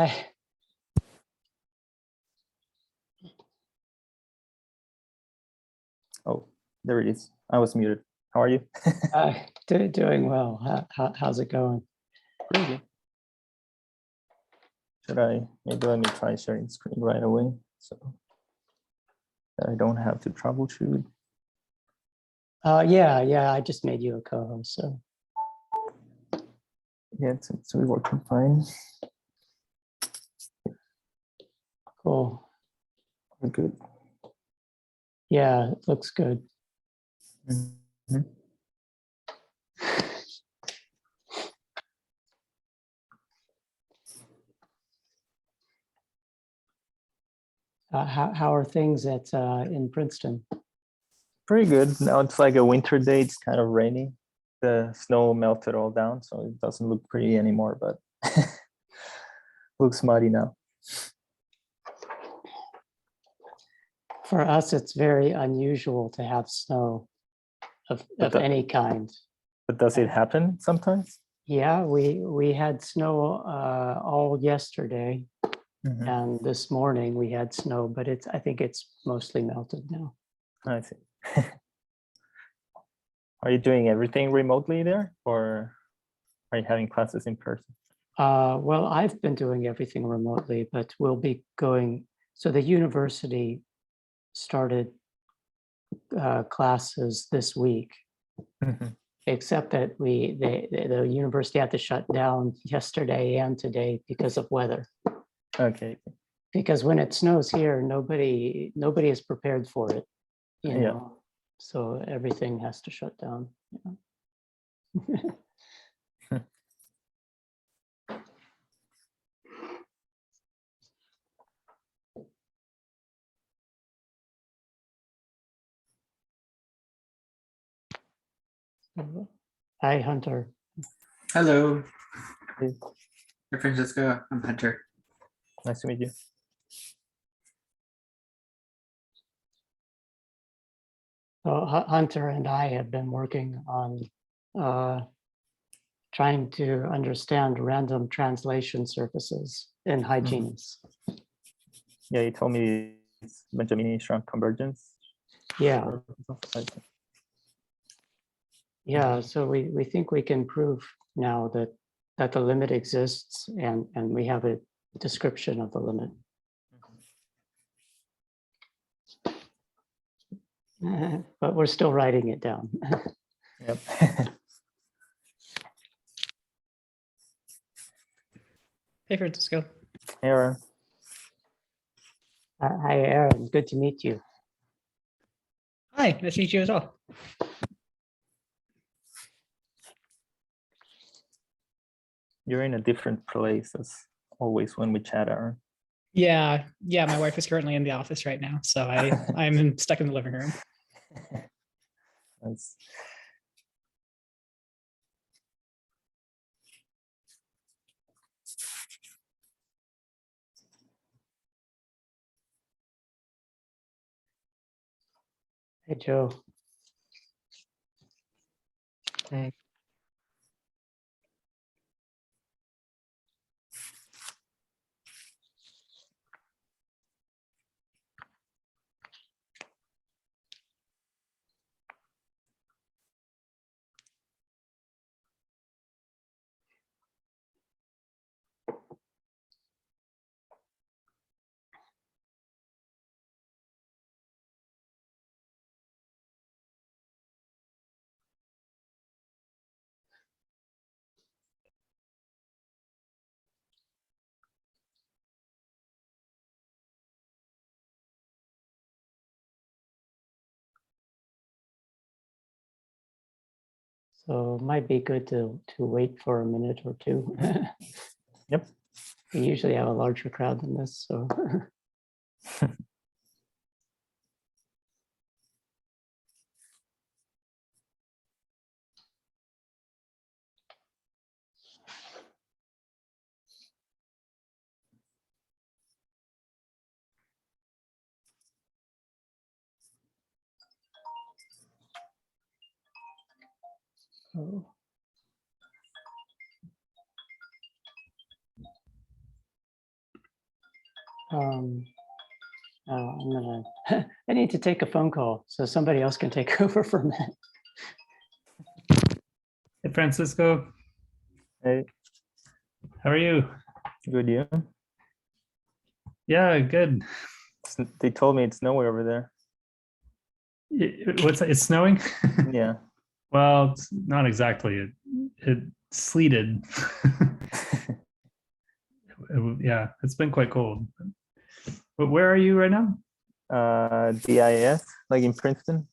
Hi. Oh, there it is. I was muted. How are you? Doing well. How's it going? Pretty good. Maybe let me try sharing screen right away so that I don't have to troubleshoot. Yeah, I just made you a co-host, so. Yeah, it's working fine. Cool. Good. Yeah, it looks good. Mm-hmm. How are things at in Princeton? Pretty good. Now it's like a winter day. It's kind of rainy. The snow melted all down, so it doesn't look pretty anymore, but looks muddy now. For us, it's very unusual to have snow of any kind. But does it happen sometimes? Yeah, we had snow all yesterday, and this morning we had snow, but I think it's mostly melted now. I see. Are you doing everything remotely there, or are you having classes in person? Well, I've been doing everything remotely, but we'll be going. So the university started classes this week, except that the university had to shut down yesterday and today because of weather. Okay. Because when it snows here, nobody is prepared for it, you know. So everything has to shut down. Hi, Hunter. Hello. Hey. Hi, Francesco. I'm Hunter. Nice to meet you. So Hunter and I have been working on trying to understand random translation surfaces in hygienes. Yeah, you told me it's Benjamin-Schrank convergence. Yeah. Yeah, so we think we can prove now that the limit exists, and we have a description of the limit. But we're still writing it down. Yep. Hey, Francisco. Hey, Aaron. Hi, Aaron. Good to meet you. Hi, nice to meet you as well. You're in a different place as always when we chat, Aaron. Yeah, my wife is currently in the office right now, so I'm stuck in the living room. Nice. Hey, Joe. Hey. So it might be good to wait for a minute or two. Yep. We usually have a larger crowd than this, so. Oh. I'm gonna, I need to take a phone call so somebody else can take over for a minute. Hey, Francisco, Hey, how are you? good you? Yeah, good. They told me it's nowhere over there. What's it's snowing? Yeah. Well, it's not exactly. It sleeted. Yeah, it's been quite cold. But where are you right now? DIS, like in Princeton.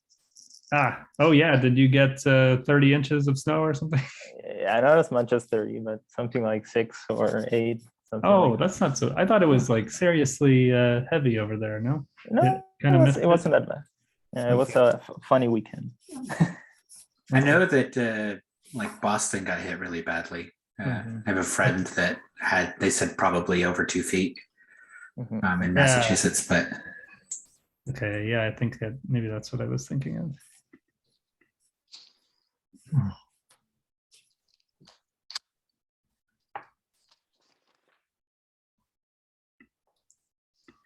Oh yeah. Did you get 30 inches of snow or something? Yeah, not as much as 30, but something like 6 or 8. Something Oh, like that's not so. I thought it was like seriously heavy over there. No, no, it kind of missed it wasn't that bad. Yeah, it was a funny weekend. I know that like Boston got hit really badly. Mhm. I have a friend that they said probably over 2 feet Mhm. in Massachusetts, but Okay, yeah, I think that maybe that's what I was thinking of.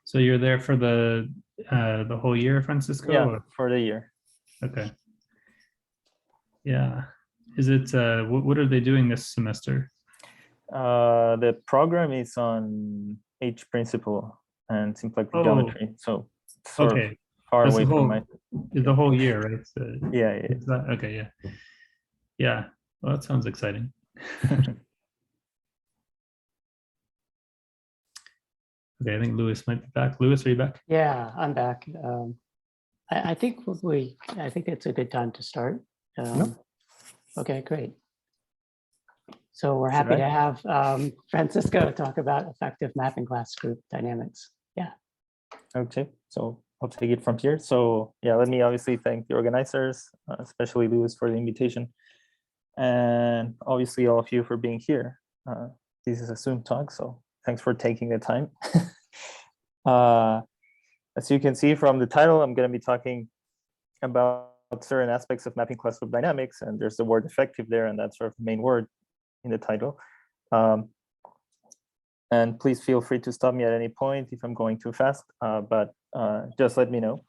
So you're there for the whole year, Francisco? Yeah, or- for the year. Okay. Yeah. Is it what are they doing this semester? The program is on H principle and symplectic Oh, geometry, so sort of okay. far That's away the from whole my. the whole year, right? So Yeah, is that okay, yeah. Yeah. Well, that sounds exciting. Okay, I think Lewis might be back. Lewis, are you back? Yeah, I'm back. I think I think it's a good time to start. Okay, great. So we're happy I? to have Francisco talk about effective mapping class group dynamics. Yeah. Okay, so I'll take it from here. So yeah, let me obviously thank the organizers, especially Lewis for the invitation, and obviously all of you for being here. This is a Zoom talk, so thanks for taking the time. As you can see from the title, I'm going to be talking about certain aspects of mapping class group dynamics, and there's the word effective there, and that's sort of the main word in the title. And please feel free to stop me at any point if I'm going too fast, but just let me know.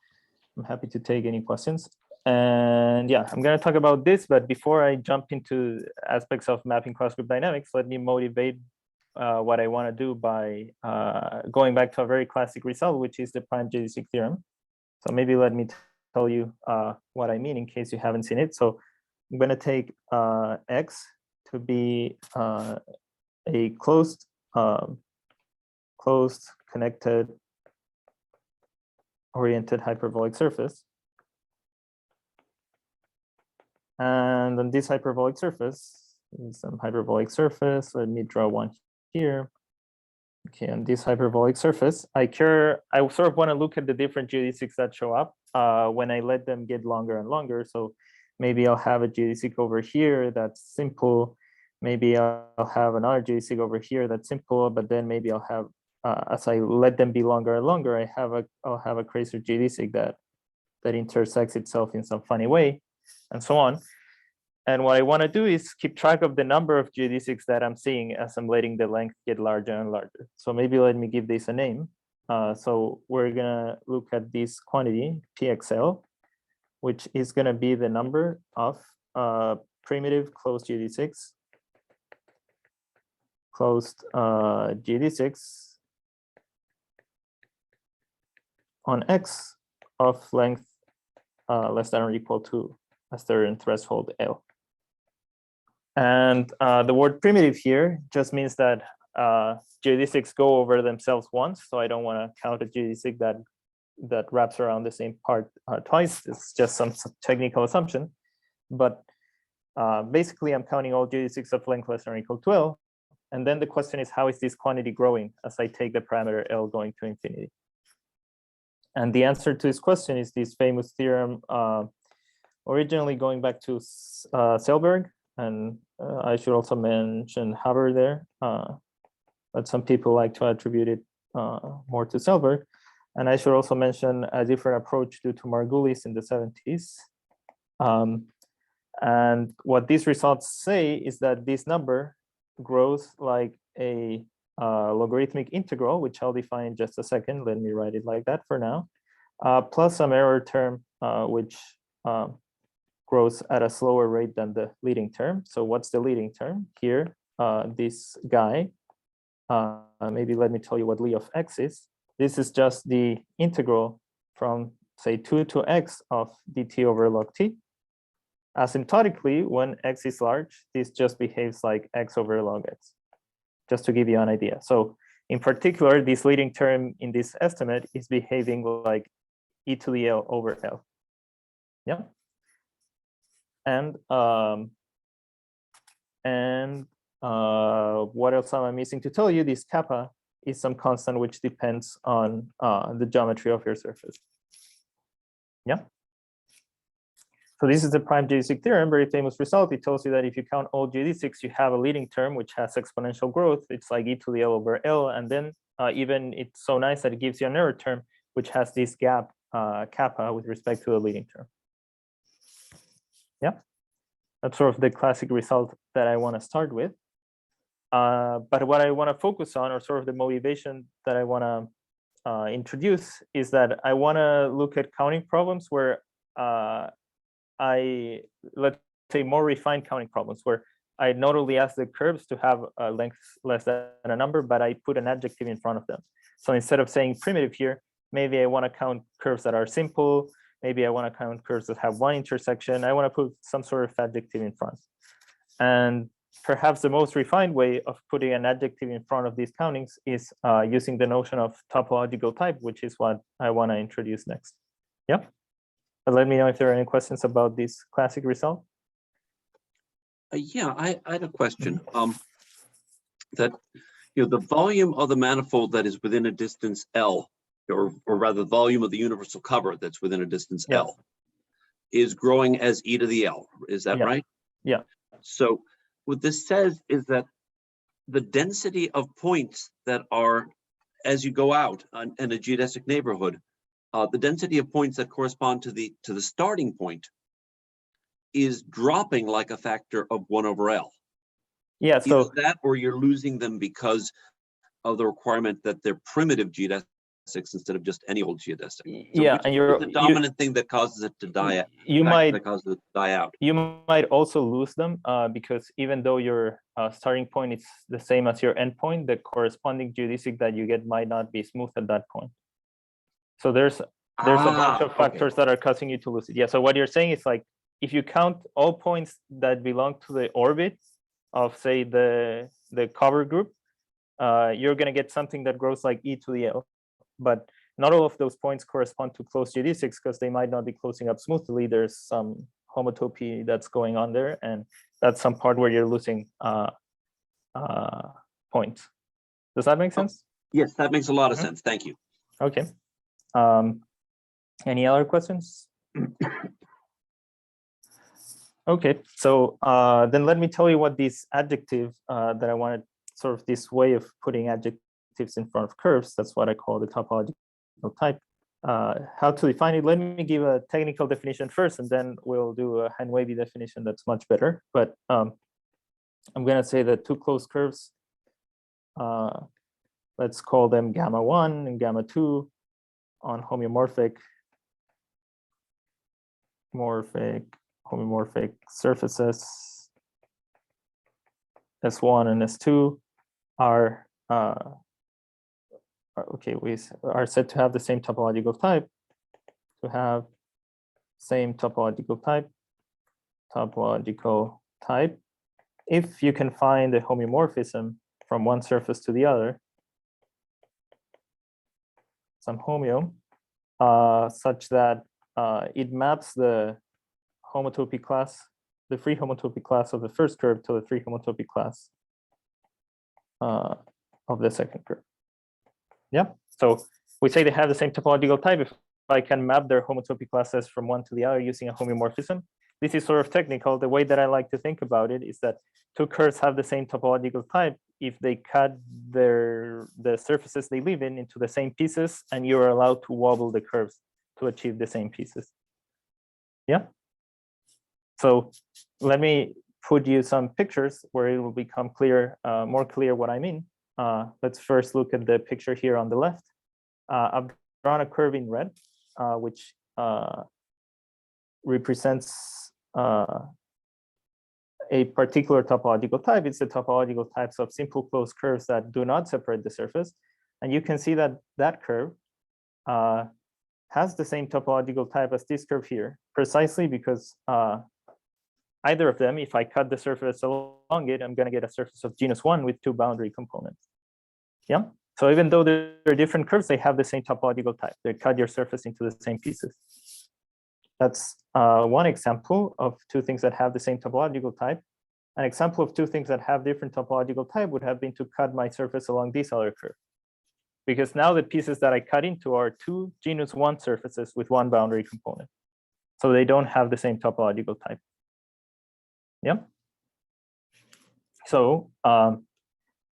I'm happy to take any questions. And yeah, I'm going to talk about this, but before I jump into aspects of mapping class group dynamics, let me motivate what I want to do by going back to a very classic result, which is the Prime Gt6 Theorem. So maybe let me tell you what I mean in case you haven't seen it. So I'm going to take X to be a closed, connected, oriented hyperbolic surface. And on this hyperbolic surface, some hyperbolic surface, let me draw one here. Okay, on this hyperbolic surface, I sort of want to look at the different geodesics that show up when I let them get longer and longer. So maybe I'll have a geodesic over here that's simple. Maybe I'll have another geodesic over here that's simple, but then maybe I'll have, as I let them be longer and longer, I'll have a crazier geodesic that intersects itself in some funny way, and so on. And what I want to do is keep track of the number of geodesics that I'm seeing as I'm letting the length get larger and larger. So maybe let me give this a name. So we're going to look at this quantity, PXL, which is going to be the number of primitive closed geodesics, on X of length less than or equal to a certain threshold L. And the word primitive here just means that geodesics go over themselves once. So I don't want to count a geodesic that wraps around the same part twice. It's just some technical assumption. But basically, I'm counting all geodesics of length less than or equal to L. And then the question is, how is this quantity growing as I take the parameter L going to infinity? And the answer to this question is this famous theorem, originally going back to Selberg. And I should also mention Haber there, but some people like to attribute it more to Selberg. And I should also mention a different approach due to Margulis in the 70s. And what these results say is that this number grows like a logarithmic integral, which I'll define in just a second. Let me write it like that for now, plus some error term, which grows at a slower rate than the leading term. So what's the leading term here? This guy, maybe let me tell you what Li of x is. This is just the integral from, say, 2 to x of dt over log t. Asymptotically, when x is large, this just behaves like x over log x, just to give you an idea. So in particular, this leading term in this estimate is behaving like e to the L over L. Yeah. And what else am I missing to tell you? This kappa is some constant which depends on the geometry of your surface. Yeah. So this is the Prime Gt6 theorem, very famous result. It tells you that if you count all geodesics, you have a leading term which has exponential growth. It's like e to the L over L, and then even it's so nice that it gives you an error term which has this gap kappa with respect to the leading term. Yeah, that's sort of the classic result that I want to start with. But what I want to focus on, or sort of the motivation that I want to introduce, is that I want to look at counting problems where let's say more refined counting problems, where I not only ask the curves to have a length less than a number, but I put an adjective in front of them. So instead of saying primitive here, maybe I want to count curves that are simple. Maybe I want to count curves that have one intersection. I want to put some sort of adjective in front. And perhaps the most refined way of putting an adjective in front of these countings is using the notion of topological type, which is what I want to introduce next. Yeah. But let me know if there are any questions about this classic result. Yeah, I had a question. That the volume of the manifold that is within a distance L, or rather the volume of the universal cover that's within a distance L, is growing as e to the L. Is that right? Yeah. So what this says is that the density of points that are, as you go out in a geodesic neighborhood, the density of points that correspond to the starting point is dropping like a factor of 1 over L. Yeah. So is that, or you're losing them because of the requirement that they're primitive geodesics instead of just any old geodesic? So yeah, and you're the dominant thing that causes it to die out. That causes it to die out. You might also lose them because even though your starting point is the same as your endpoint, the corresponding geodesic that you get might not be smooth at that point. So there's a bunch of factors that are causing you to lose it. Yeah. So what you're saying is, like, if you count all points that belong to the orbit of, say, the cover group, you're going to get something that grows like e to the L. But not all of those points correspond to closed geodesics because they might not be closing up smoothly. There's some homotopy that's going on there, and that's some part where you're losing points. Does that make sense? Yes, that makes a lot of sense. Thank you. Okay. Any other questions? Okay, so then let me tell you what this adjective that I wanted, sort of this way of putting adjectives in front of curves, that's what I call the topological type. How to define it? Let me give a technical definition first, and then we'll do a hand-wavy definition that's much better. But I'm going to say that two closed curves, let's call them gamma 1 and gamma 2 on homomorphic surfaces S1 and S2 are okay, we are said to have the same topological type, if you can find the homeomorphism from one surface to the other, some homeo, such that it maps the homotopy class, the free homotopy class of the first curve to the free homotopy class of the second curve. Yeah, so we say they have the same topological type if I can map their homotopy classes from one to the other using a homeomorphism. This is sort of technical. The way that I like to think about it is that two curves have the same topological type if they cut the surfaces they live in into the same pieces, and you're allowed to wobble the curves to achieve the same pieces. Yeah. So let me put you some pictures where it will become clear, more clear what I mean. let's first look at the picture here on the left. I've drawn a curve in red, which represents a particular topological type. It's the topological types of simple closed curves that do not separate the surface. And you can see that that curve has the same topological type as this curve here, precisely because either of them, if I cut the surface along it, I'm going to get a surface of genus 1 with 2 boundary components. Yeah. So even though they're different curves, they have the same topological type. They cut your surface into the same pieces. That's one example of 2 things that have the same topological type. An example of 2 things that have different topological type would have been to cut my surface along this other curve. Because now the pieces that I cut into are 2 genus 1 surfaces with 1 boundary component. So they don't have the same topological type. Yeah. So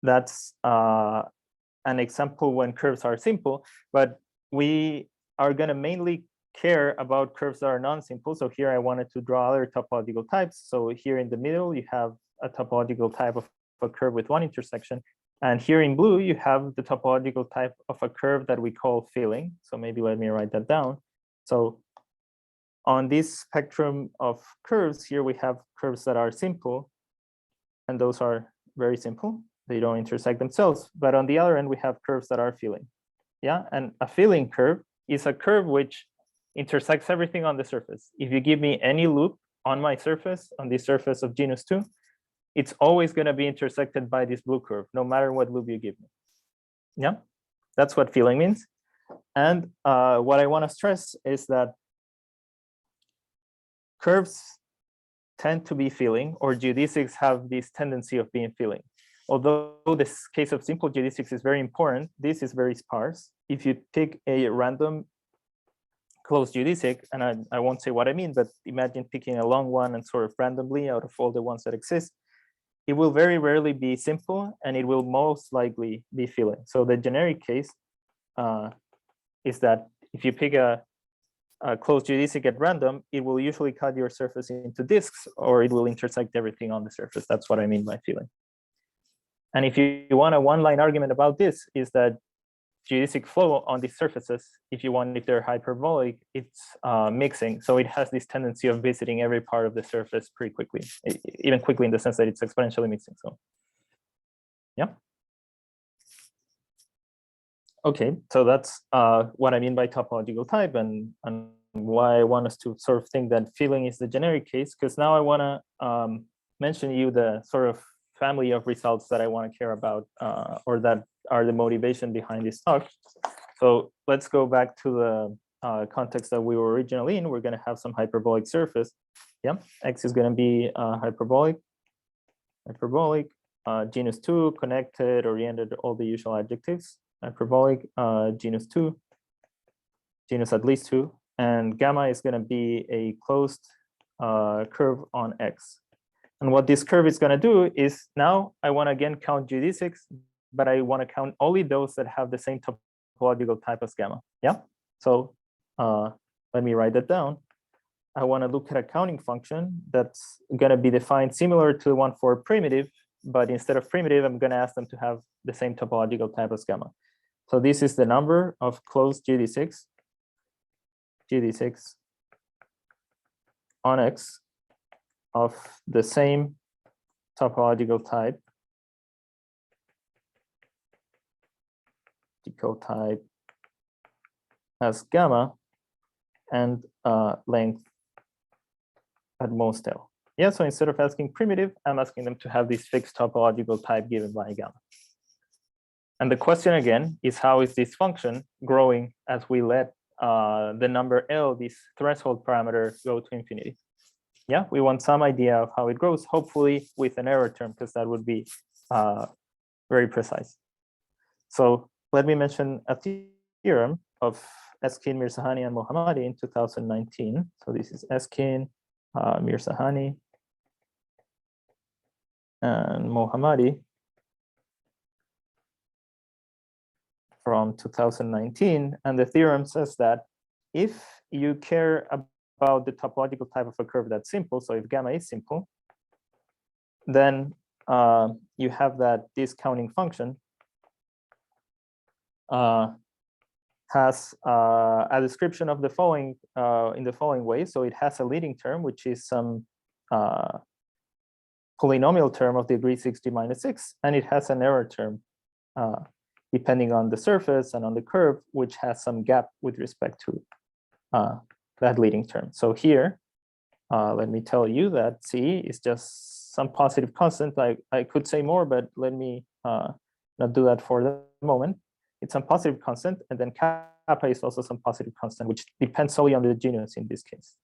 that's an example when curves are simple, but we are going to mainly care about curves that are non-simple. So here I wanted to draw other topological types. So here in the middle, you have a topological type of a curve with 1 intersection. And here in blue, you have the topological type of a curve that we call filling. So maybe let me write that down. So on this spectrum of curves, here we have curves that are simple, and those are very simple. They don't intersect themselves. But on the other end, we have curves that are filling. Yeah, and a filling curve is a curve which intersects everything on the surface. If you give me any loop on my surface, on the surface of genus 2, it's always going to be intersected by this blue curve, no matter what loop you give me. Yeah, that's what filling means. And what I want to stress is that curves tend to be filling, or geodesics have this tendency of being filling. Although this case of simple geodesics is very important, this is very sparse. If you pick a random closed geodesic, and I won't say what I mean, but imagine picking a long one and sort of randomly out of all the ones that exist, it will very rarely be simple, and it will most likely be filling. So the generic case is that if you pick a closed geodesic at random, it will usually cut your surface into disks, or it will intersect everything on the surface. That's what I mean by filling. And if you want a one-line argument about this, is that geodesic flow on these surfaces, if they're hyperbolic, it's mixing. So it has this tendency of visiting every part of the surface pretty quickly, even quickly in the sense that it's exponentially mixing. So yeah. Okay, so that's what I mean by topological type, and why I want us to sort of think that filling is the generic case, because now I want to mention you the sort of family of results that I want to care about, or that are the motivation behind this talk. So let's go back to the context that we were originally in. We're going to have some hyperbolic surface. Yeah, X is going to be hyperbolic, genus 2, connected, oriented, all the usual adjectives. Hyperbolic, genus 2, genus at least 2, and gamma is going to be a closed curve on X. And what this curve is going to do is, now I want to again count geodesics, but I want to count only those that have the same topological type as gamma. Yeah. So let me write that down. I want to look at a counting function that's going to be defined similar to the one for primitive, but instead of primitive, I'm going to ask them to have the same topological type as gamma. So this is the number of closed geodesics on X of the same topological type, decode type as gamma, and length at most L. Yeah, so instead of asking primitive, I'm asking them to have this fixed topological type given by gamma. And the question again is, how is this function growing as we let the number L, this threshold parameter, go to infinity? Yeah, we want some idea of how it grows, hopefully with an error term, because that would be very precise. So let me mention a theorem of Eskin, Mirzahani, and Mohammadi in 2019. So this is Eskin, Mirzahani, and Mohammadi from 2019. And the theorem says that if you care about the topological type of a curve that's simple, so if gamma is simple, then you have that discounting function has a description of the following in the following way. So it has a leading term, which is some polynomial term of degree 60 minus 6, and it has an error term depending on the surface and on the curve, which has some gap with respect to that leading term. So here, let me tell you that C is just some positive constant. I could say more, but let me not do that for the moment. It's some positive constant, and then kappa is also some positive constant, which depends solely on the genus in this case.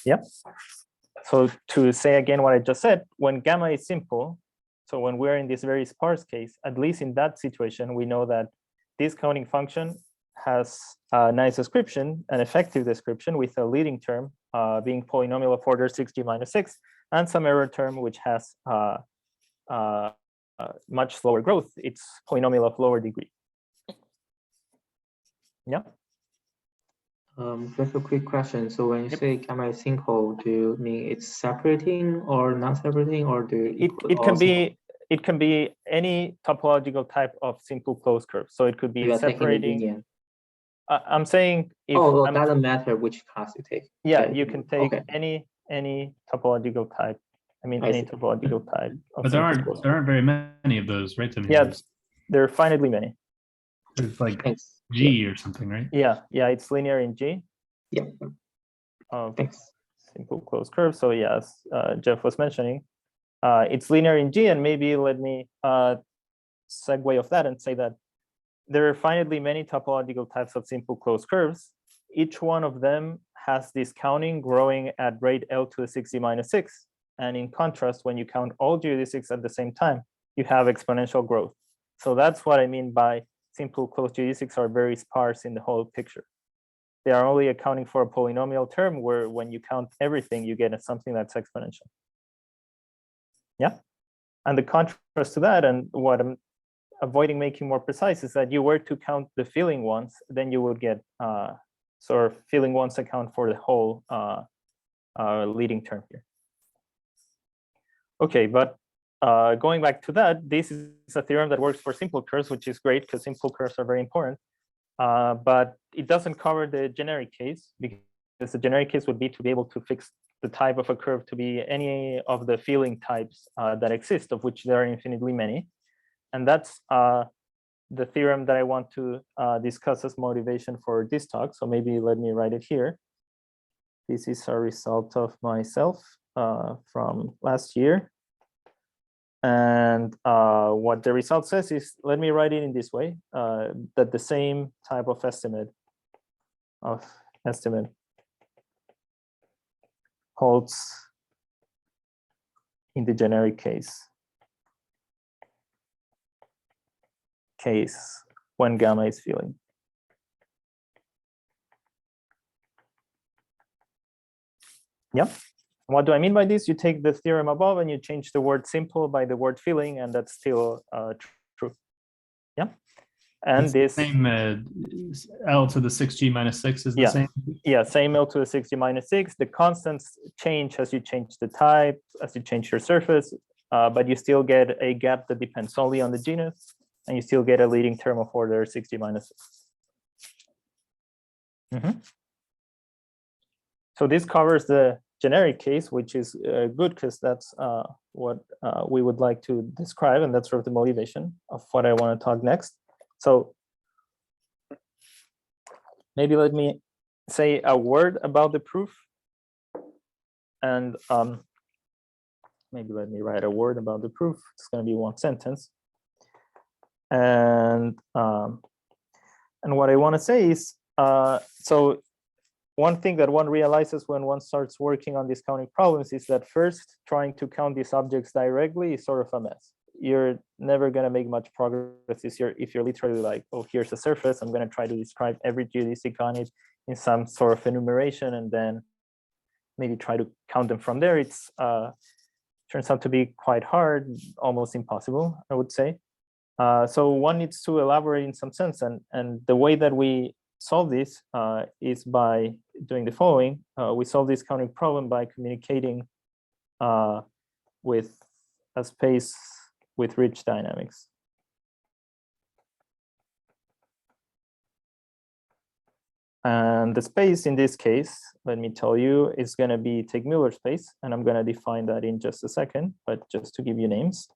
Yep. So to say again what I just said, when gamma is simple, so when we're in this very sparse case, at least in that situation, we know that this counting function has a nice description, an effective description with a leading term being polynomial of order 60 minus 6, and some error term which has much slower growth. It's polynomial of lower degree. Yeah. Just a quick question. So when you say gamma is simple, do you mean it's separating or non-separating, or do you it can be any topological type of simple closed curve. So it could be separating. I'm saying if it doesn't matter which class you take. Yeah, you can take any topological type. I mean, any topological type. But there aren't very many of those, right? Yeah, there are finitely many. There's like G or something, right? Yeah, it's linear in G. Yeah. Thanks. Simple closed curve. So yes, Jeff was mentioning, it's linear in G, and maybe let me segue off that and say that there are finitely many topological types of simple closed curves. Each one of them has this counting growing at rate L to the 60 minus 6. And in contrast, when you count all geodesics at the same time, you have exponential growth. So that's what I mean by simple closed geodesics are very sparse in the whole picture. They are only accounting for a polynomial term where when you count everything, you get something that's exponential. Yeah. And the contrast to that, and what I'm avoiding making more precise, is that you were to count the filling ones, then you would get sort of filling ones account for the whole leading term here. Okay, but going back to that, this is a theorem that works for simple curves, which is great because simple curves are very important. But it doesn't cover the generic case, because the generic case would be to be able to fix the type of a curve to be any of the filling types that exist, of which there are infinitely many. And that's the theorem that I want to discuss as motivation for this talk. So maybe let me write it here. This is a result of myself from last year. And what the result says is, let me write it in this way, that the same type of estimate holds in the generic case when gamma is filling. Yep. What do I mean by this? You take the theorem above and you change the word simple by the word filling, and that's still true. Yeah. And this same L to the 6G minus 6 is the same? Yeah, same L to the 60 minus 6. The constants change as you change the type, as you change your surface, but you still get a gap that depends solely on the genus, and you still get a leading term of order 60 minus 6. So this covers the generic case, which is good because that's what we would like to describe, and that's sort of the motivation of what I want to talk next. So maybe let me say a word about the proof, and maybe let me write a word about the proof. It's going to be one sentence, and what I want to say is so. One thing that one realizes when one starts working on these counting problems is that first, trying to count these objects directly is sort of a mess. You're never going to make much progress if you're literally like, oh, here's a surface. I'm going to try to describe every geodesic on it in some sort of enumeration, and then maybe try to count them from there. It's turns out to be quite hard, almost impossible, I would say. So one needs to elaborate in some sense, and the way that we solve this is by doing the following. We solve this counting problem by communicating with a space with rich dynamics. And the space in this case, let me tell you, is going to be Teichmüller space. And I'm going to define that in just a second, but just to give you names.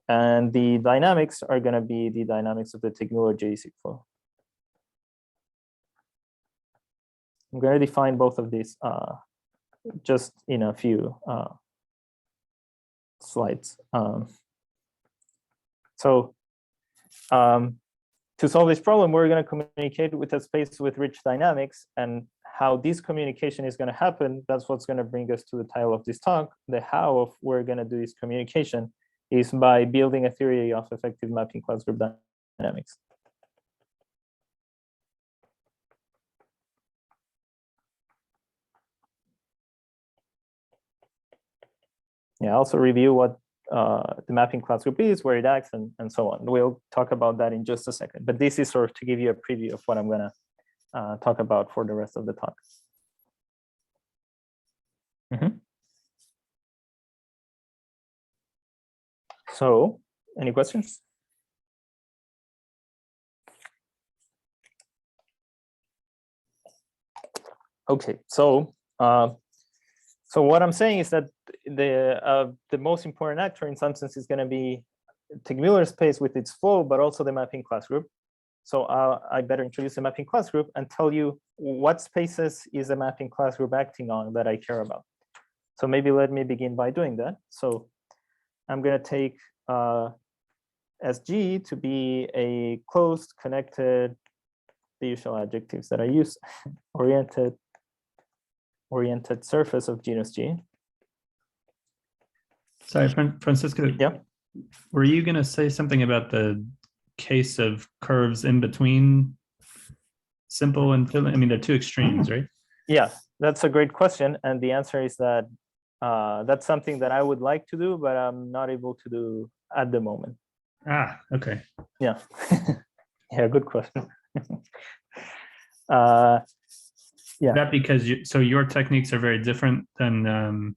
And the dynamics are going to be the dynamics of the Teichmüller geodesic flow. I'm going to define both of these just in a few slides. To solve this problem, we're going to communicate with a space with rich dynamics, and how this communication is going to happen, that's what's going to bring us to the title of this talk. The how of we're going to do this communication is by building a theory of effective mapping class group dynamics. Yeah, also review what the mapping class group is, where it acts, and so on. We'll talk about that in just a second, but this is sort of to give you a preview of what I'm going to talk about for the rest of the talk. So, any questions? Okay, so what I'm saying is that the most important actor in some sense is going to be Teichmüller space with its flow, but also the mapping class group. So I better introduce the mapping class group and tell you what spaces is the mapping class group acting on that I care about. So maybe let me begin by doing that. So I'm going to take SG to be a closed, connected, the usual adjectives that I use, oriented surface of genus G. Sorry, Francisco. Yeah. Were you going to say something about the case of curves in between simple and fill? I mean, they're two extremes, right? Yeah, that's a great question. And the answer is that that's something that I would like to do, but I'm not able to do at the moment. Ah, okay. Yeah. Yeah, good question. Yeah. That because so your techniques are very different than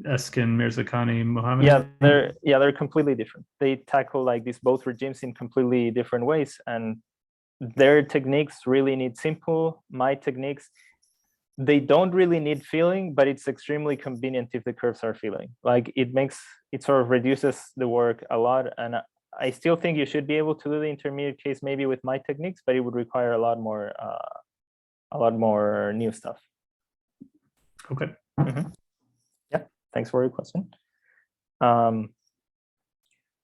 Eskin, Mirzakhani, Mohammed? Yeah, they're completely different. They tackle like these both regimes in completely different ways, and their techniques really need simple. My techniques, they don't really need feeling, but it's extremely convenient if the curves are feeling. Like it sort of reduces the work a lot, and I still think you should be able to do the intermediate case maybe with my techniques, but it would require a lot more new stuff. Okay. Yeah, thanks for your question.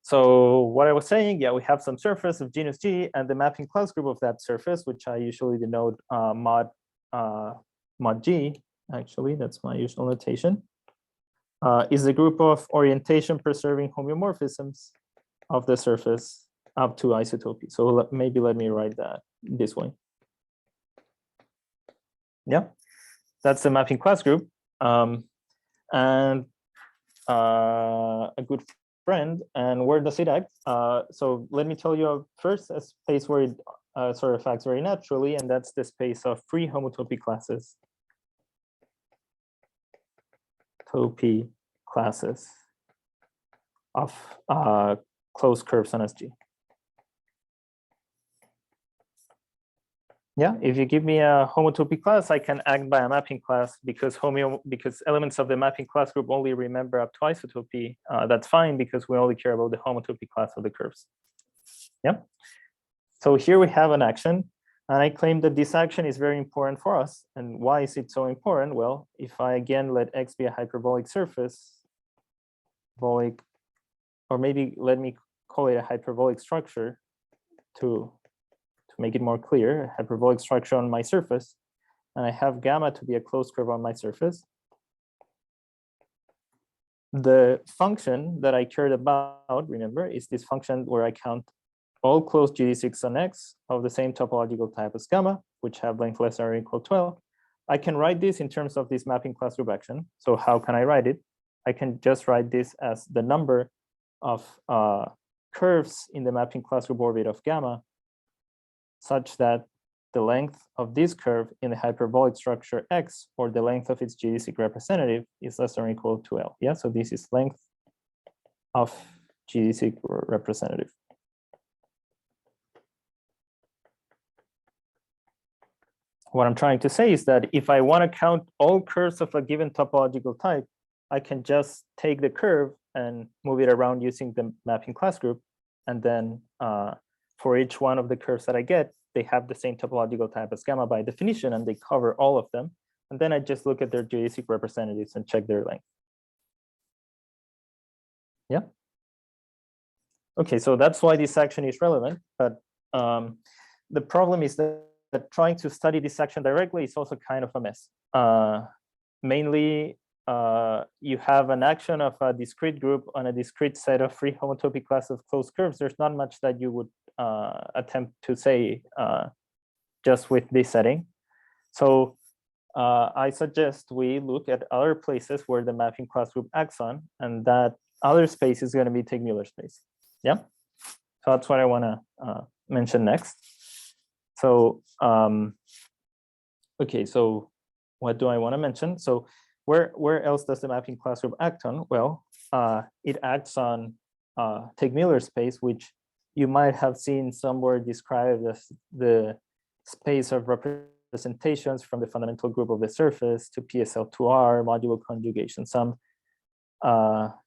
So what I was saying, yeah, we have some surface of genus G, and the mapping class group of that surface, which I usually denote mod G, actually, that's my usual notation, is a group of orientation preserving homeomorphisms of the surface up to isotopy. So maybe let me write that this way. Yeah, that's the mapping class group. And a good friend, and where does it act? So let me tell you first a space where it sort of acts very naturally, and that's the space of free homotopy classes. Topy classes of closed curves on SG. Yeah, if you give me a homotopy class, I can act by a mapping class because elements of the mapping class group only remember up to isotopy. That's fine because we only care about the homotopy class of the curves. Yeah. So here we have an action, and I claim that this action is very important for us. And why is it so important? Well, if I again let X be a hyperbolic surface, or maybe let me call it a hyperbolic structure to make it more clear, a hyperbolic structure on my surface, and I have gamma to be a closed curve on my surface. The function that I cared about, remember, is this function where I count all closed geodesics on X of the same topological type as gamma, which have length less than or equal to 12. I can write this in terms of this mapping class group action. So how can I write it? I can just write this as the number of curves in the mapping class group orbit of gamma, such that the length of this curve in the hyperbolic structure X, or the length of its geodesic representative, is less than or equal to L. Yeah, so this is length of geodesic representative. what I'm trying to say is that if I want to count all curves of a given topological type, I can just take the curve and move it around using the mapping class group. And then for each one of the curves that I get, they have the same topological type as gamma by definition, and they cover all of them. And then I just look at their geodesic representatives and check their length. Yeah. Okay, so that's why this action is relevant. But the problem is that trying to study this action directly is also kind of a mess. Mainly, you have an action of a discrete group on a discrete set of free homotopy class of closed curves. There's not much that you would attempt to say just with this setting. So I suggest we look at other places where the mapping class group acts on, and that other space is going to be Teichmüller space. Yeah, so that's what I want to mention next. So okay, so what do I want to mention? So where else does the mapping class group act on? Well, it acts on Teichmüller space, which you might have seen somewhere described as the space of representations from the fundamental group of the surface to PSL2R modulo conjugation, some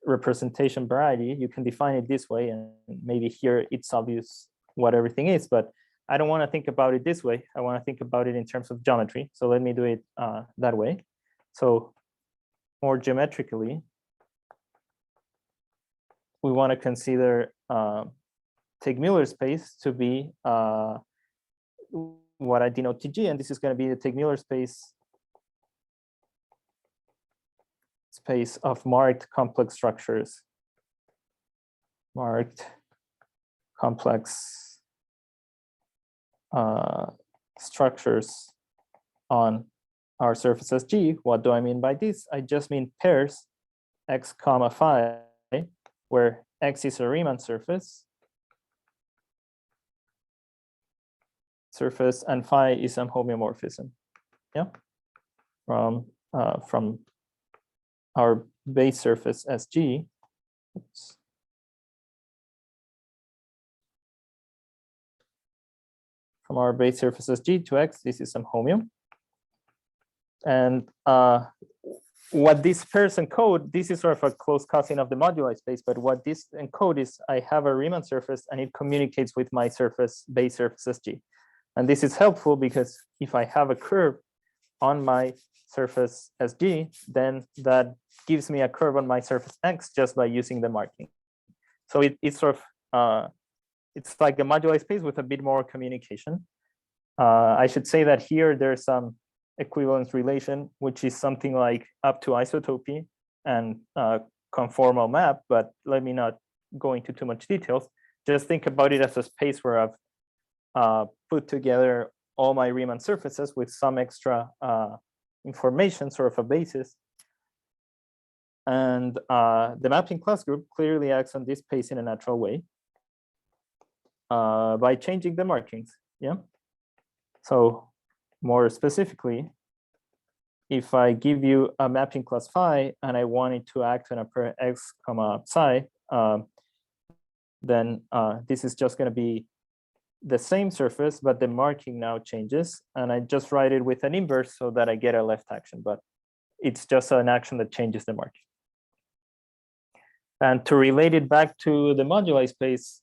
representation variety. You can define it this way, and maybe here it's obvious what everything is, but I don't want to think about it this way. I want to think about it in terms of geometry. So let me do it that way. So more geometrically, we want to consider Teichmüller space to be what I denote TG, and this is going to be the Teichmüller space of marked complex structures, marked complex structures on our surfaces G. What do I mean by this? I just mean pairs x comma phi, where x is a Riemann surface and phi is some homeomorphism. Yeah, from our base surface as G. Oops. From our base surface as G to X, this is some homeom. And what these pairs encode, this is sort of a close cousin of the moduli space, but what this encode is, I have a Riemann surface and it communicates with my surface, base surface as G. And this is helpful because if I have a curve on my surface as G, then that gives me a curve on my surface X just by using the marking. So it's sort of, it's like the moduli space with a bit more communication. I should say that here there's some equivalence relation, which is something like up to isotopy and conformal map, but let me not go into too much details. Just think about it as a space where I've put together all my Riemann surfaces with some extra information, sort of a basis. And the mapping class group clearly acts on this space in a natural way by changing the markings. Yeah. So more specifically, if I give you a mapping class phi and I want it to act on a pair x comma psi, then this is just going to be the same surface, but the marking now changes. And I just write it with an inverse so that I get a left action, but it's just an action that changes the marking. And to relate it back to the moduli space,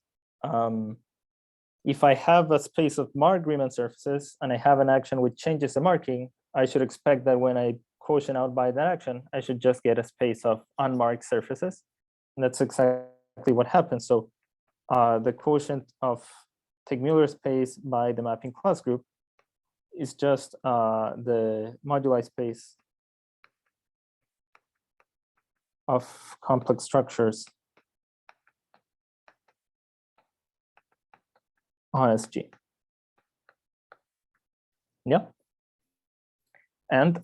if I have a space of marked Riemann surfaces and I have an action which changes the marking, I should expect that when I quotient out by that action, I should just get a space of unmarked surfaces. And that's exactly what happens. So the quotient of Teichmüller space by the mapping class group is just the moduli space of complex structures on SG. Yeah. And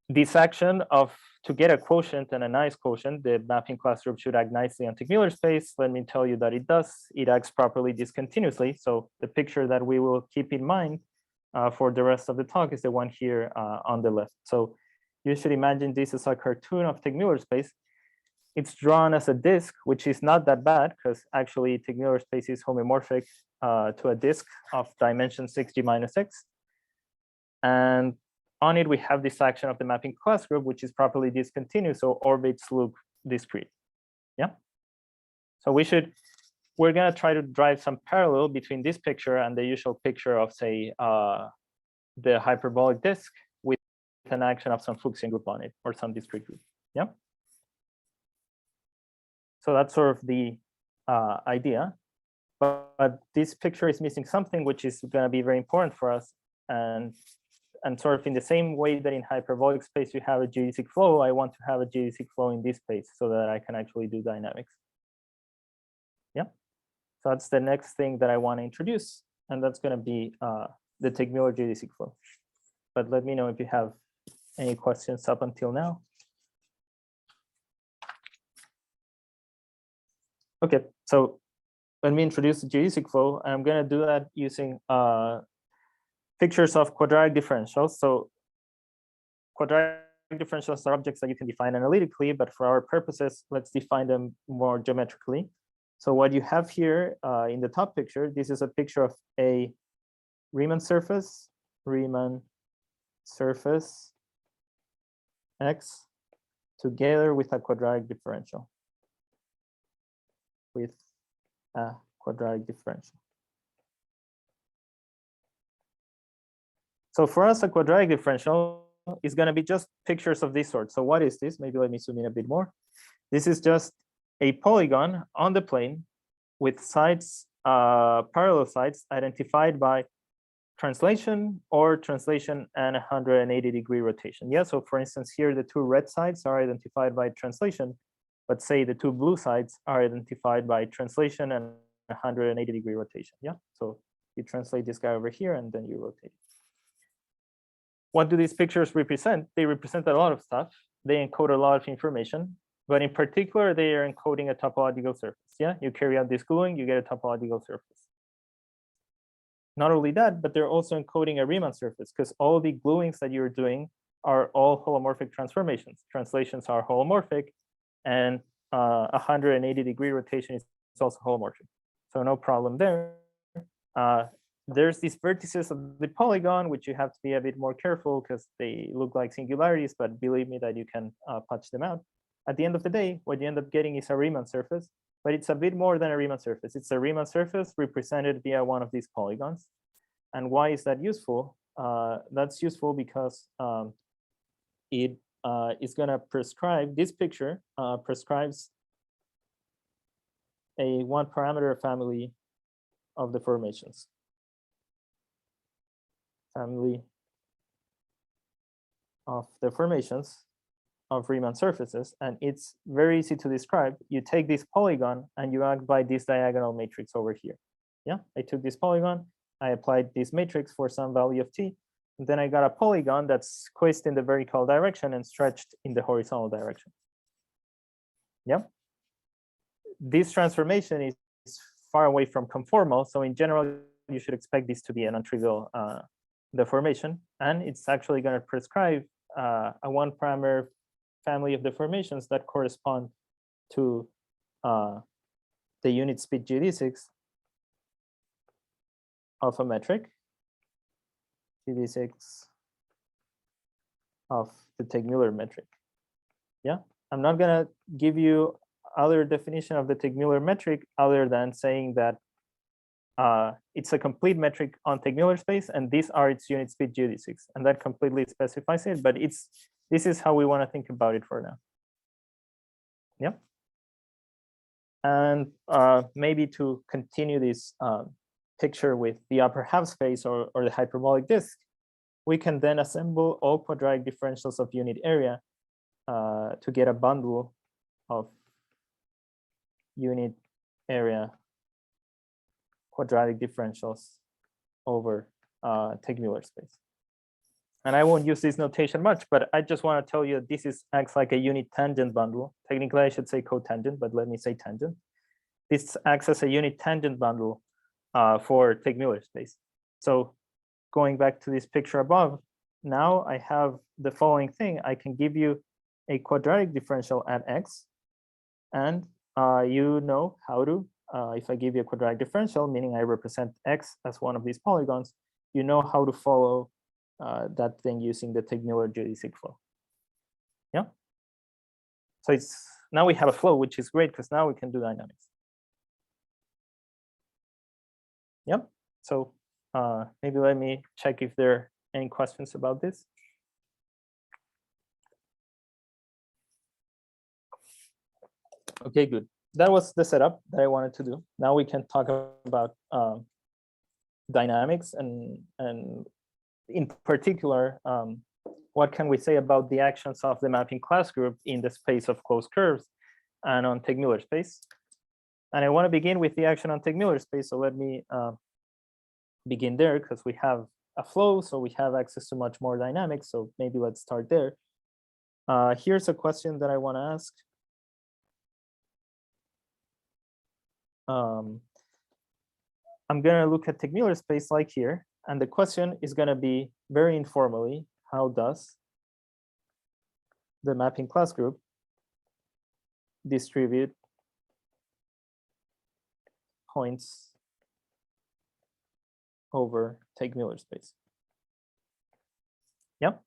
this action of to get a quotient and a nice quotient, the mapping class group should act nicely on Teichmüller space. Let me tell you that it does. It acts properly discontinuously. So the picture that we will keep in mind for the rest of the talk is the one here on the left. So you should imagine this as a cartoon of Teichmüller space. It's drawn as a disk, which is not that bad because actually Teichmüller space is homomorphic to a disk of dimension 6G minus X. And on it, we have this action of the mapping class group, which is properly discontinuous, so orbits look discrete. Yeah. So we're going to try to drive some parallel between this picture and the usual picture of, say, the hyperbolic disk with an action of some Fuchsian group on it or some discrete group. Yeah. So that's sort of the idea. But this picture is missing something which is going to be very important for us. And sort of in the same way that in hyperbolic space you have a geodesic flow, I want to have a geodesic flow in this space so that I can actually do dynamics. Yeah. So that's the next thing that I want to introduce. And that's going to be the Teichmüller geodesic flow. But let me know if you have any questions up until now. Okay, so when we introduce the geodesic flow, I'm going to do that using pictures of quadratic differentials. So quadratic differentials are objects that you can define analytically, but for our purposes, let's define them more geometrically. So what you have here in the top picture, this is a picture of a Riemann surface X together with a quadratic differential. So for us, a quadratic differential is going to be just pictures of this sort. So what is this? Maybe let me zoom in a bit more. This is just a polygon on the plane with sides, parallel sides identified by translation or translation and 180-degree rotation. Yeah, so for instance, here the two red sides are identified by translation, but say the two blue sides are identified by translation and 180-degree rotation. Yeah, so you translate this guy over here and then you rotate it. What do these pictures represent? They represent a lot of stuff. They encode a lot of information, but in particular, they are encoding a topological surface. Yeah, you carry out this gluing, you get a topological surface. Not only that, but they're also encoding a Riemann surface because all the gluings that you're doing are all holomorphic transformations. Translations are holomorphic, and 180-degree rotation is also holomorphic. So no problem there. There's these vertices of the polygon, which you have to be a bit more careful because they look like singularities, but believe me that you can patch them out. At the end of the day, what you end up getting is a Riemann surface, but it's a bit more than a Riemann surface. It's a Riemann surface represented via one of these polygons. And why is that useful? That's useful because it is going to prescribe, this picture prescribes a one parameter family of the formations. Family of the formations of Riemann surfaces, and it's very easy to describe. You take this polygon and you act by this diagonal matrix over here. Yeah, I took this polygon, I applied this matrix for some value of t, and then I got a polygon that's squeezed in the vertical direction and stretched in the horizontal direction. Yeah, this transformation is far away from conformal, so in general, you should expect this to be a non-trivial deformation, and it's actually going to prescribe a one parameter family of deformations that correspond to the unit speed geodesics of a metric, geodesics of the Teichmüller metric. Yeah, I'm not going to give you other definition of the Teichmüller metric other than saying that it's a complete metric on Teichmüller space, and these are its unit speed geodesics, and that completely specifies it. But this is how we want to think about it for now. Yeah. And maybe to continue this picture with the upper half space or the hyperbolic disk, we can then assemble all quadratic differentials of unit area to get a bundle of unit area quadratic differentials over Teichmüller space. And I won't use this notation much, but I just want to tell you this acts like a unit tangent bundle. Technically, I should say cotangent, but let me say tangent. This acts as a unit tangent bundle for Teichmüller space. So going back to this picture above, now I have the following thing. I can give you a quadratic differential at x, and you know how to, if I give you a quadratic differential, meaning I represent x as one of these polygons, you know how to follow that thing using the Teichmüller geodesic flow. Yeah. So it's now we have a flow, which is great because now we can do dynamics. Yep. So maybe let me check if there are any questions about this. Okay, good. That was the setup that I wanted to do. Now we can talk about dynamics and in particular, what can we say about the actions of the mapping class group in the space of closed curves and on Teichmüller space. And I want to begin with the action on Teichmüller space. So let me begin there because we have a flow, so we have access to much more dynamics. So maybe let's start there. Here's a question that I want to ask. I'm going to look at Teichmüller space like here, and the question is going to be very informally, how does the mapping class group distribute points over Teichmüller space? Yep.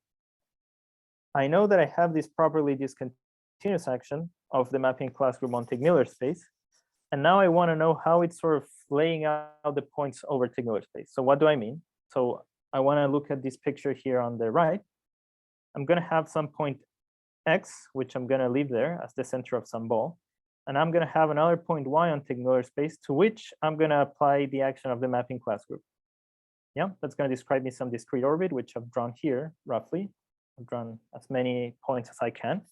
I know that I have this properly discontinuous action of the mapping class group on Teichmüller space. And now I want to know how it's sort of laying out the points over Teichmüller space. So what do I mean? So I want to look at this picture here on the right. I'm going to have some point X, which I'm going to leave there as the center of some ball. And I'm going to have another point Y on Teichmüller space to which I'm going to apply the action of the mapping class group. Yeah, that's going to describe me some discrete orbit, which I've drawn here roughly. I've drawn as many points as I can.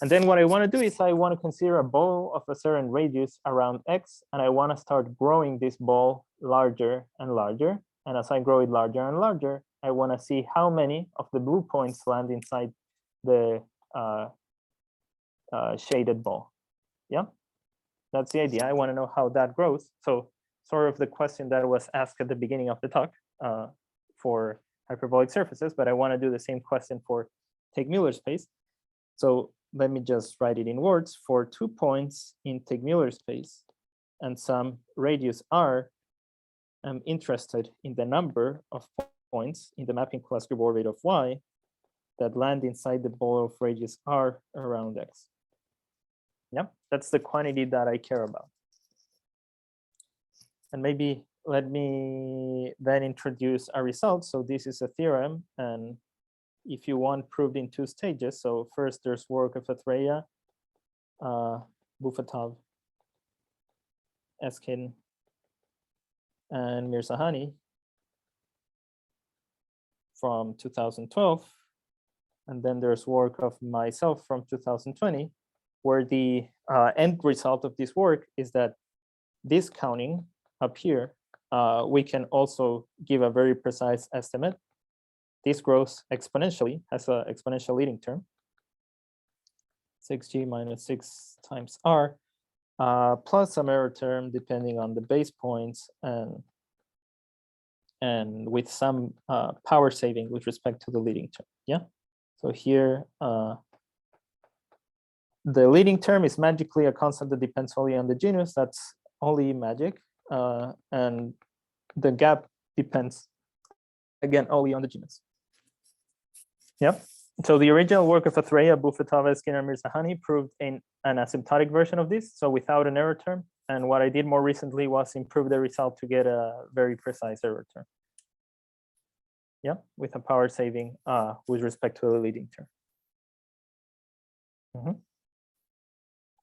And then what I want to do is I want to consider a ball of a certain radius around X, and I want to start growing this ball larger and larger. And as I grow it larger and larger, I want to see how many of the blue points land inside the shaded ball. Yeah, that's the idea. I want to know how that grows. So sort of the question that was asked at the beginning of the talk for hyperbolic surfaces, but I want to do the same question for Teichmüller space. So let me just write it in words. For 2 points in Teichmüller space and some radius r, I'm interested in the number of points in the mapping class group orbit of y that land inside the ball of radius r around X. Yeah, that's the quantity that I care about. And maybe let me then introduce a result. So this is a theorem, and if you want, proved in 2 stages. So first there's work of Arana-Herrera, Bufatov, Eskin, and Mirzahani from 2012. And then there's work of myself from 2020, where the end result of this work is that this counting up here, we can also give a very precise estimate. This grows exponentially, has an exponential leading term, 6g minus 6 times r, plus some error term depending on the base points and with some power saving with respect to the leading term. Yeah. So here, the leading term is magically a constant that depends only on the genus. That's only magic. And the gap depends, again, only on the genus. Yep. So the original work of Arana-Herrera, Bufatov, Eskin, and Mirzahani proved an asymptotic version of this, so without an error term. And what I did more recently was improve the result to get a very precise error term. Yeah, with a power saving with respect to the leading term.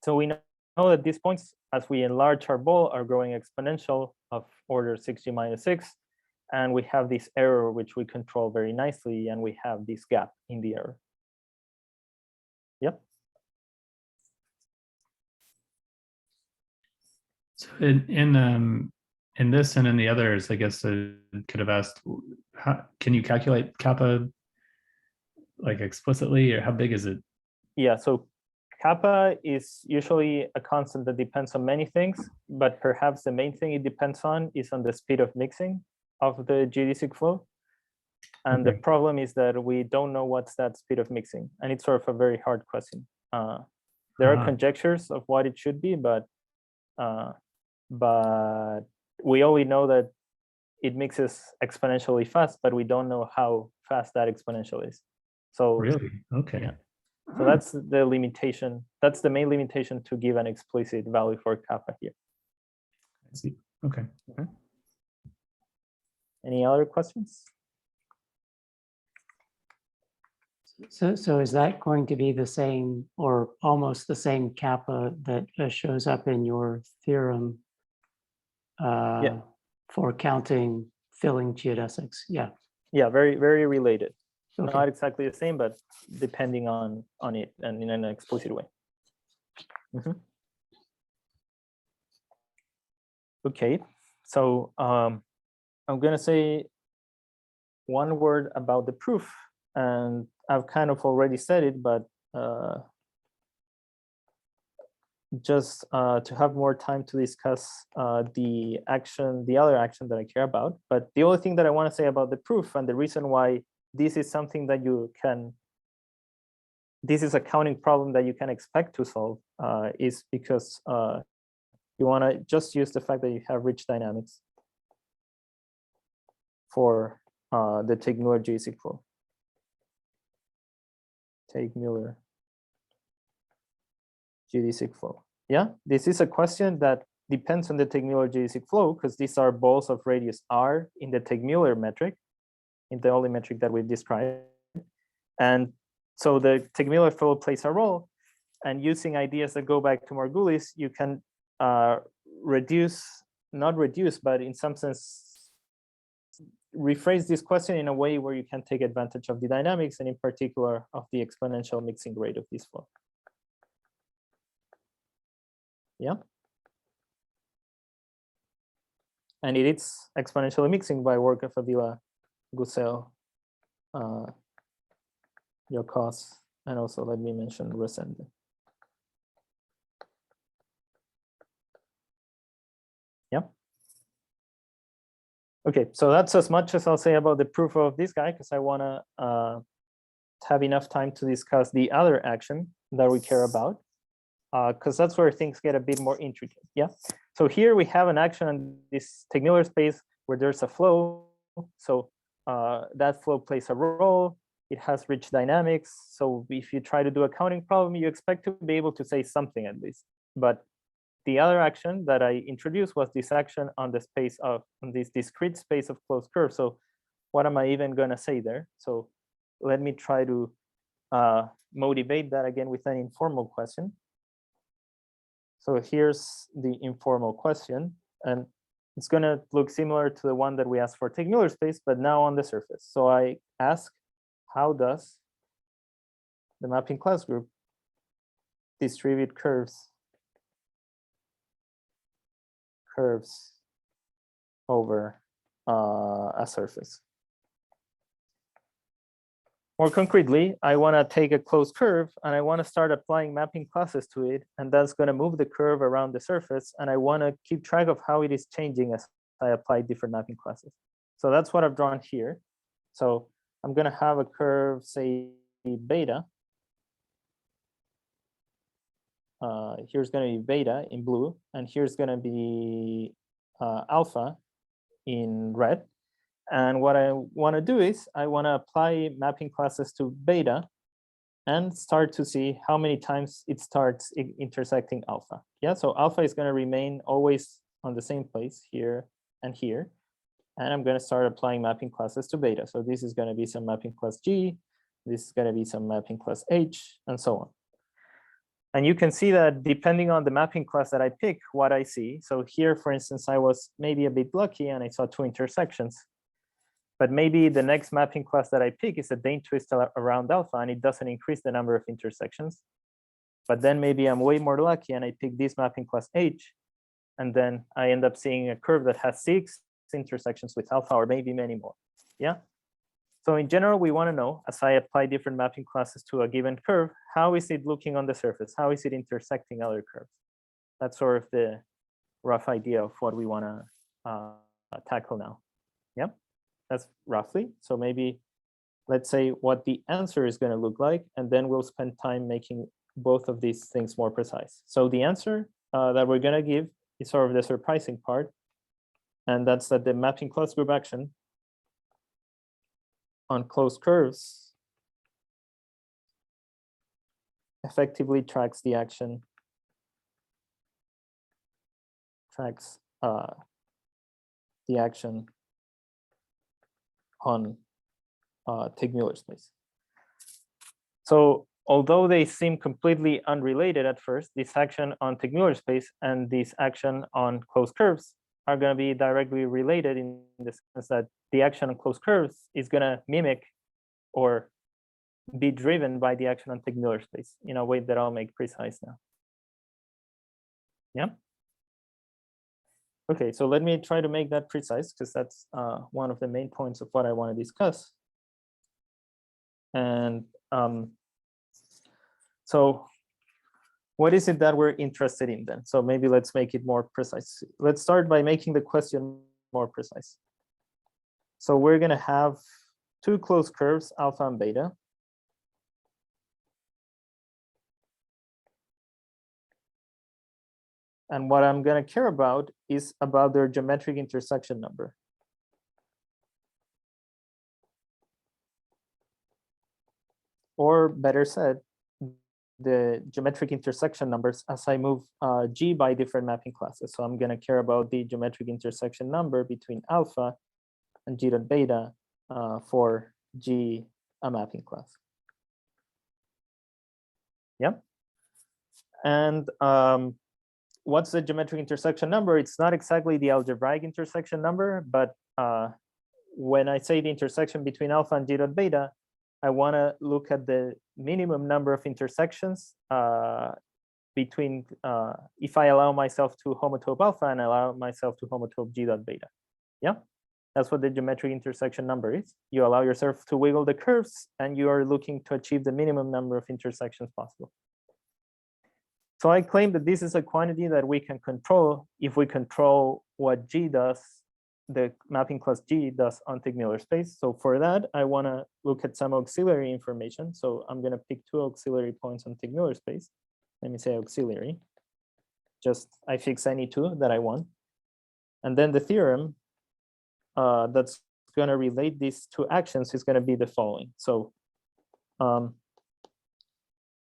So we know that these points, as we enlarge our ball, are growing exponential of order 6g minus 6. And we have this error, which we control very nicely, and we have this gap in the error. Yep. So in this and in the others, I guess I could have asked, can you calculate kappa like explicitly, or how big is it? Yeah, so kappa is usually a constant that depends on many things, but perhaps the main thing it depends on is on the speed of mixing of the geodesic flow. And the problem is that we don't know what's that speed of mixing. And it's sort of a very hard question. There are conjectures of what it should be, but we only know that it mixes exponentially fast, but we don't know how fast that exponential is. So Really? Okay. Yeah. So that's the limitation. That's the main limitation to give an explicit value for kappa here. I see. Okay. Any other questions? So is that going to be the same or almost the same kappa that shows up in your theorem for counting filling geodesics? Yeah. Yeah, very, very related. Okay. Not exactly the same, but depending on it and in an explicit way. Okay, so I'm gonna say one word about the proof, and I've kind of already said it, but just to have more time to discuss the other action that I care about. But the only thing that I want to say about the proof and the reason why this is something that this is a counting problem that you can expect to solve is because you want to just use the fact that you have rich dynamics for the Teichmüller geodesic flow. Teichmüller geodesic flow. Yeah, this is a question that depends on the Teichmüller geodesic flow because these are balls of radius r in the Teichmüller metric, in the only metric that we've described. And so the Teichmüller flow plays a role. And using ideas that go back to Margulis, you can not reduce, but in some sense, rephrase this question in a way where you can take advantage of the dynamics and in particular of the exponential mixing rate of this flow. Yeah. And it is exponentially mixing by work of Avila, Gusel, Yocos, and also let me mention Resende. Yeah. Okay, so that's as much as I'll say about the proof of this guy, because I want to have enough time to discuss the other action that we care about, because that's where things get a bit more intricate. Yeah. So here we have an action in this Teichmüller space where there's a flow. So that flow plays a role. It has rich dynamics. So if you try to do a counting problem, you expect to be able to say something at least. But the other action that I introduced was this action on the space of on this discrete space of closed curves. So what am I even going to say there? So let me try to motivate that again with an informal question. So here's the informal question, and it's going to look similar to the one that we asked for Teichmüller space, but now on the surface. So I ask, how does the mapping class group distribute curves over a surface? More concretely, I want to take a closed curve and I want to start applying mapping classes to it, and that's going to move the curve around the surface, and I want to keep track of how it is changing as I apply different mapping classes. So that's what I've drawn here. So I'm going to have a curve, say beta. Here's going to be beta in blue, and here's going to be alpha in red. And what I want to do is I want to apply mapping classes to beta and start to see how many times it starts intersecting alpha. Yeah, so alpha is going to remain always on the same place here and here. And I'm going to start applying mapping classes to beta. So this is going to be some mapping class G, this is going to be some mapping class H, and so on. And you can see that depending on the mapping class that I pick, what I see. So here, for instance, I was maybe a bit lucky and I saw 2 intersections. But maybe the next mapping class that I pick is a Dane twist around alpha, and it doesn't increase the number of intersections. But then maybe I'm way more lucky and I pick this mapping class H, and then I end up seeing a curve that has 6 intersections with alpha, or maybe many more. Yeah. So in general, we want to know, as I apply different mapping classes to a given curve, how is it looking on the surface? How is it intersecting other curves? That's sort of the rough idea of what we want to tackle now. Yeah. That's roughly. So maybe let's say what the answer is going to look like, and then we'll spend time making both of these things more precise. So the answer that we're going to give is sort of the surprising part, and that's that the mapping class group action on closed curves effectively tracks the action, on Teichmüller space. So although they seem completely unrelated at first, this action on Teichmüller space and this action on closed curves are going to be directly related in the sense that the action on closed curves is going to mimic or be driven by the action on Teichmüller space in a way that I'll make precise now. Yeah. Okay, so let me try to make that precise because that's one of the main points of what I want to discuss. And so what is it that we're interested in then? So maybe let's make it more precise. Let's start by making the question more precise. So we're going to have two closed curves, alpha and beta. And what I'm going to care about is about their geometric intersection number. Or better said, the geometric intersection numbers as I move G by different mapping classes. So I'm going to care about the geometric intersection number between alpha and G dot beta for G, a mapping class. Yep. And what's the geometric intersection number? It's not exactly the algebraic intersection number, but when I say the intersection between alpha and G dot beta, I want to look at the minimum number of intersections between if I allow myself to homotope alpha and allow myself to homotope G dot beta. Yeah, that's what the geometric intersection number is. You allow yourself to wiggle the curves and you are looking to achieve the minimum number of intersections possible. So I claim that this is a quantity that we can control if we control what G does, the mapping class G does on Teichmüller space. So for that, I want to look at some auxiliary information. So I'm going to pick two auxiliary points on Teichmüller space. Let me say auxiliary. Just I fix any two that I want. And then the theorem that's going to relate these two actions is going to be the following. So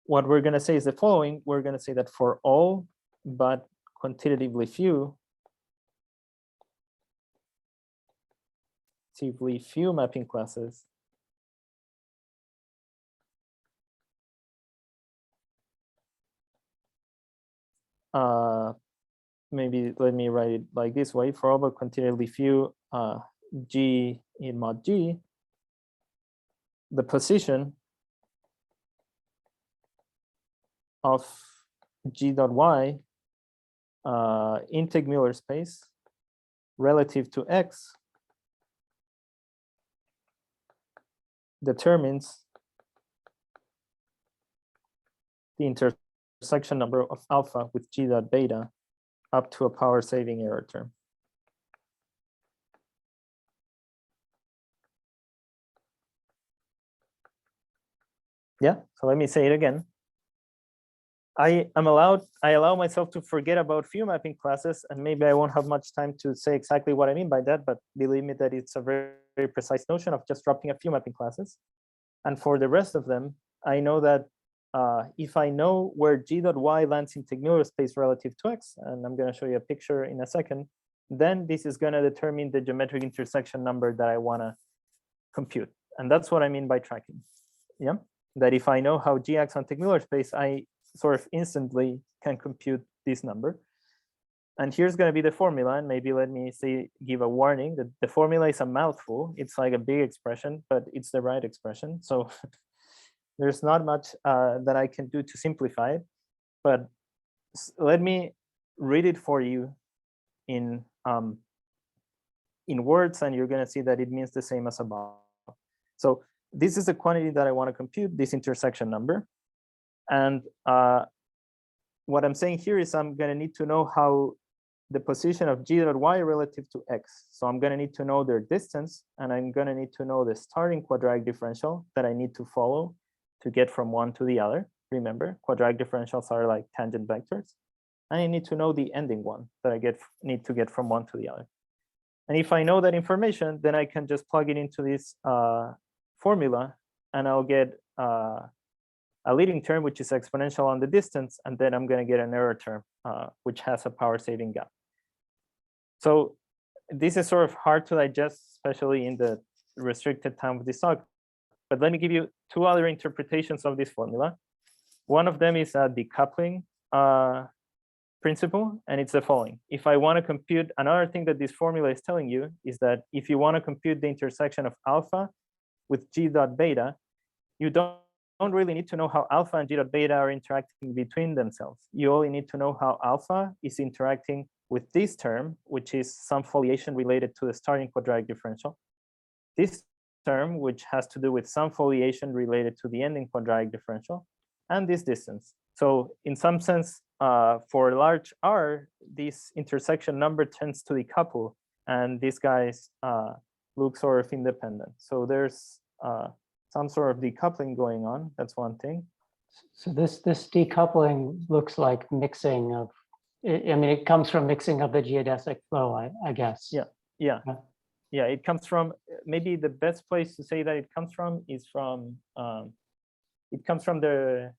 what we're going to say is the following. We're going to say that for all but quantitatively few mapping classes, maybe let me write it like this way. For all but quantitatively few G in mod G, the position of G dot Y in Teichmüller space relative to X determines the intersection number of alpha with G dot beta up to a power saving error term. Yeah, so let me say it again. I allow myself to forget about few mapping classes, and maybe I won't have much time to say exactly what I mean by that, but believe me that it's a very, very precise notion of just dropping a few mapping classes. And for the rest of them, I know that if I know where G dot Y lands in Teichmüller space relative to X, and I'm going to show you a picture in a second, then this is going to determine the geometric intersection number that I want to compute. And that's what I mean by tracking. Yeah, that if I know how G acts on Teichmüller space, I sort of instantly can compute this number. And here's going to be the formula. And maybe let me say, give a warning that the formula is a mouthful. It's like a big expression, but it's the right expression. So there's not much that I can do to simplify it. But let me read it for you in words, and you're going to see that it means the same as above. So this is the quantity that I want to compute, this intersection number. And what I'm saying here is I'm going to need to know how the position of G dot Y relative to X. So I'm going to need to know their distance, and I'm going to need to know the starting quadratic differential that I need to follow to get from one to the other. Remember, quadratic differentials are like tangent vectors. And I need to know the ending one that I need to get from one to the other. And if I know that information, then I can just plug it into this formula, and I'll get a leading term, which is exponential on the distance, and then I'm going to get an error term, which has a power saving gap. So this is sort of hard to digest, especially in the restricted time of this talk. But let me give you two other interpretations of this formula. One of them is a decoupling principle, and it's the following. If I want to compute, another thing that this formula is telling you is that if you want to compute the intersection of alpha with g dot beta, you don't really need to know how alpha and g dot beta are interacting between themselves. You only need to know how alpha is interacting with this term, which is some foliation related to the starting quadratic differential. This term, which has to do with some foliation related to the ending quadratic differential, and this distance. So in some sense, for large R, this intersection number tends to decouple, and these guys look sort of independent. So there's some sort of decoupling going on. That's one thing. So this decoupling looks like mixing of, I mean, it comes from mixing of the geodesic flow, I guess. Yeah, it comes from, maybe the best place to say that it comes from is from, it comes from the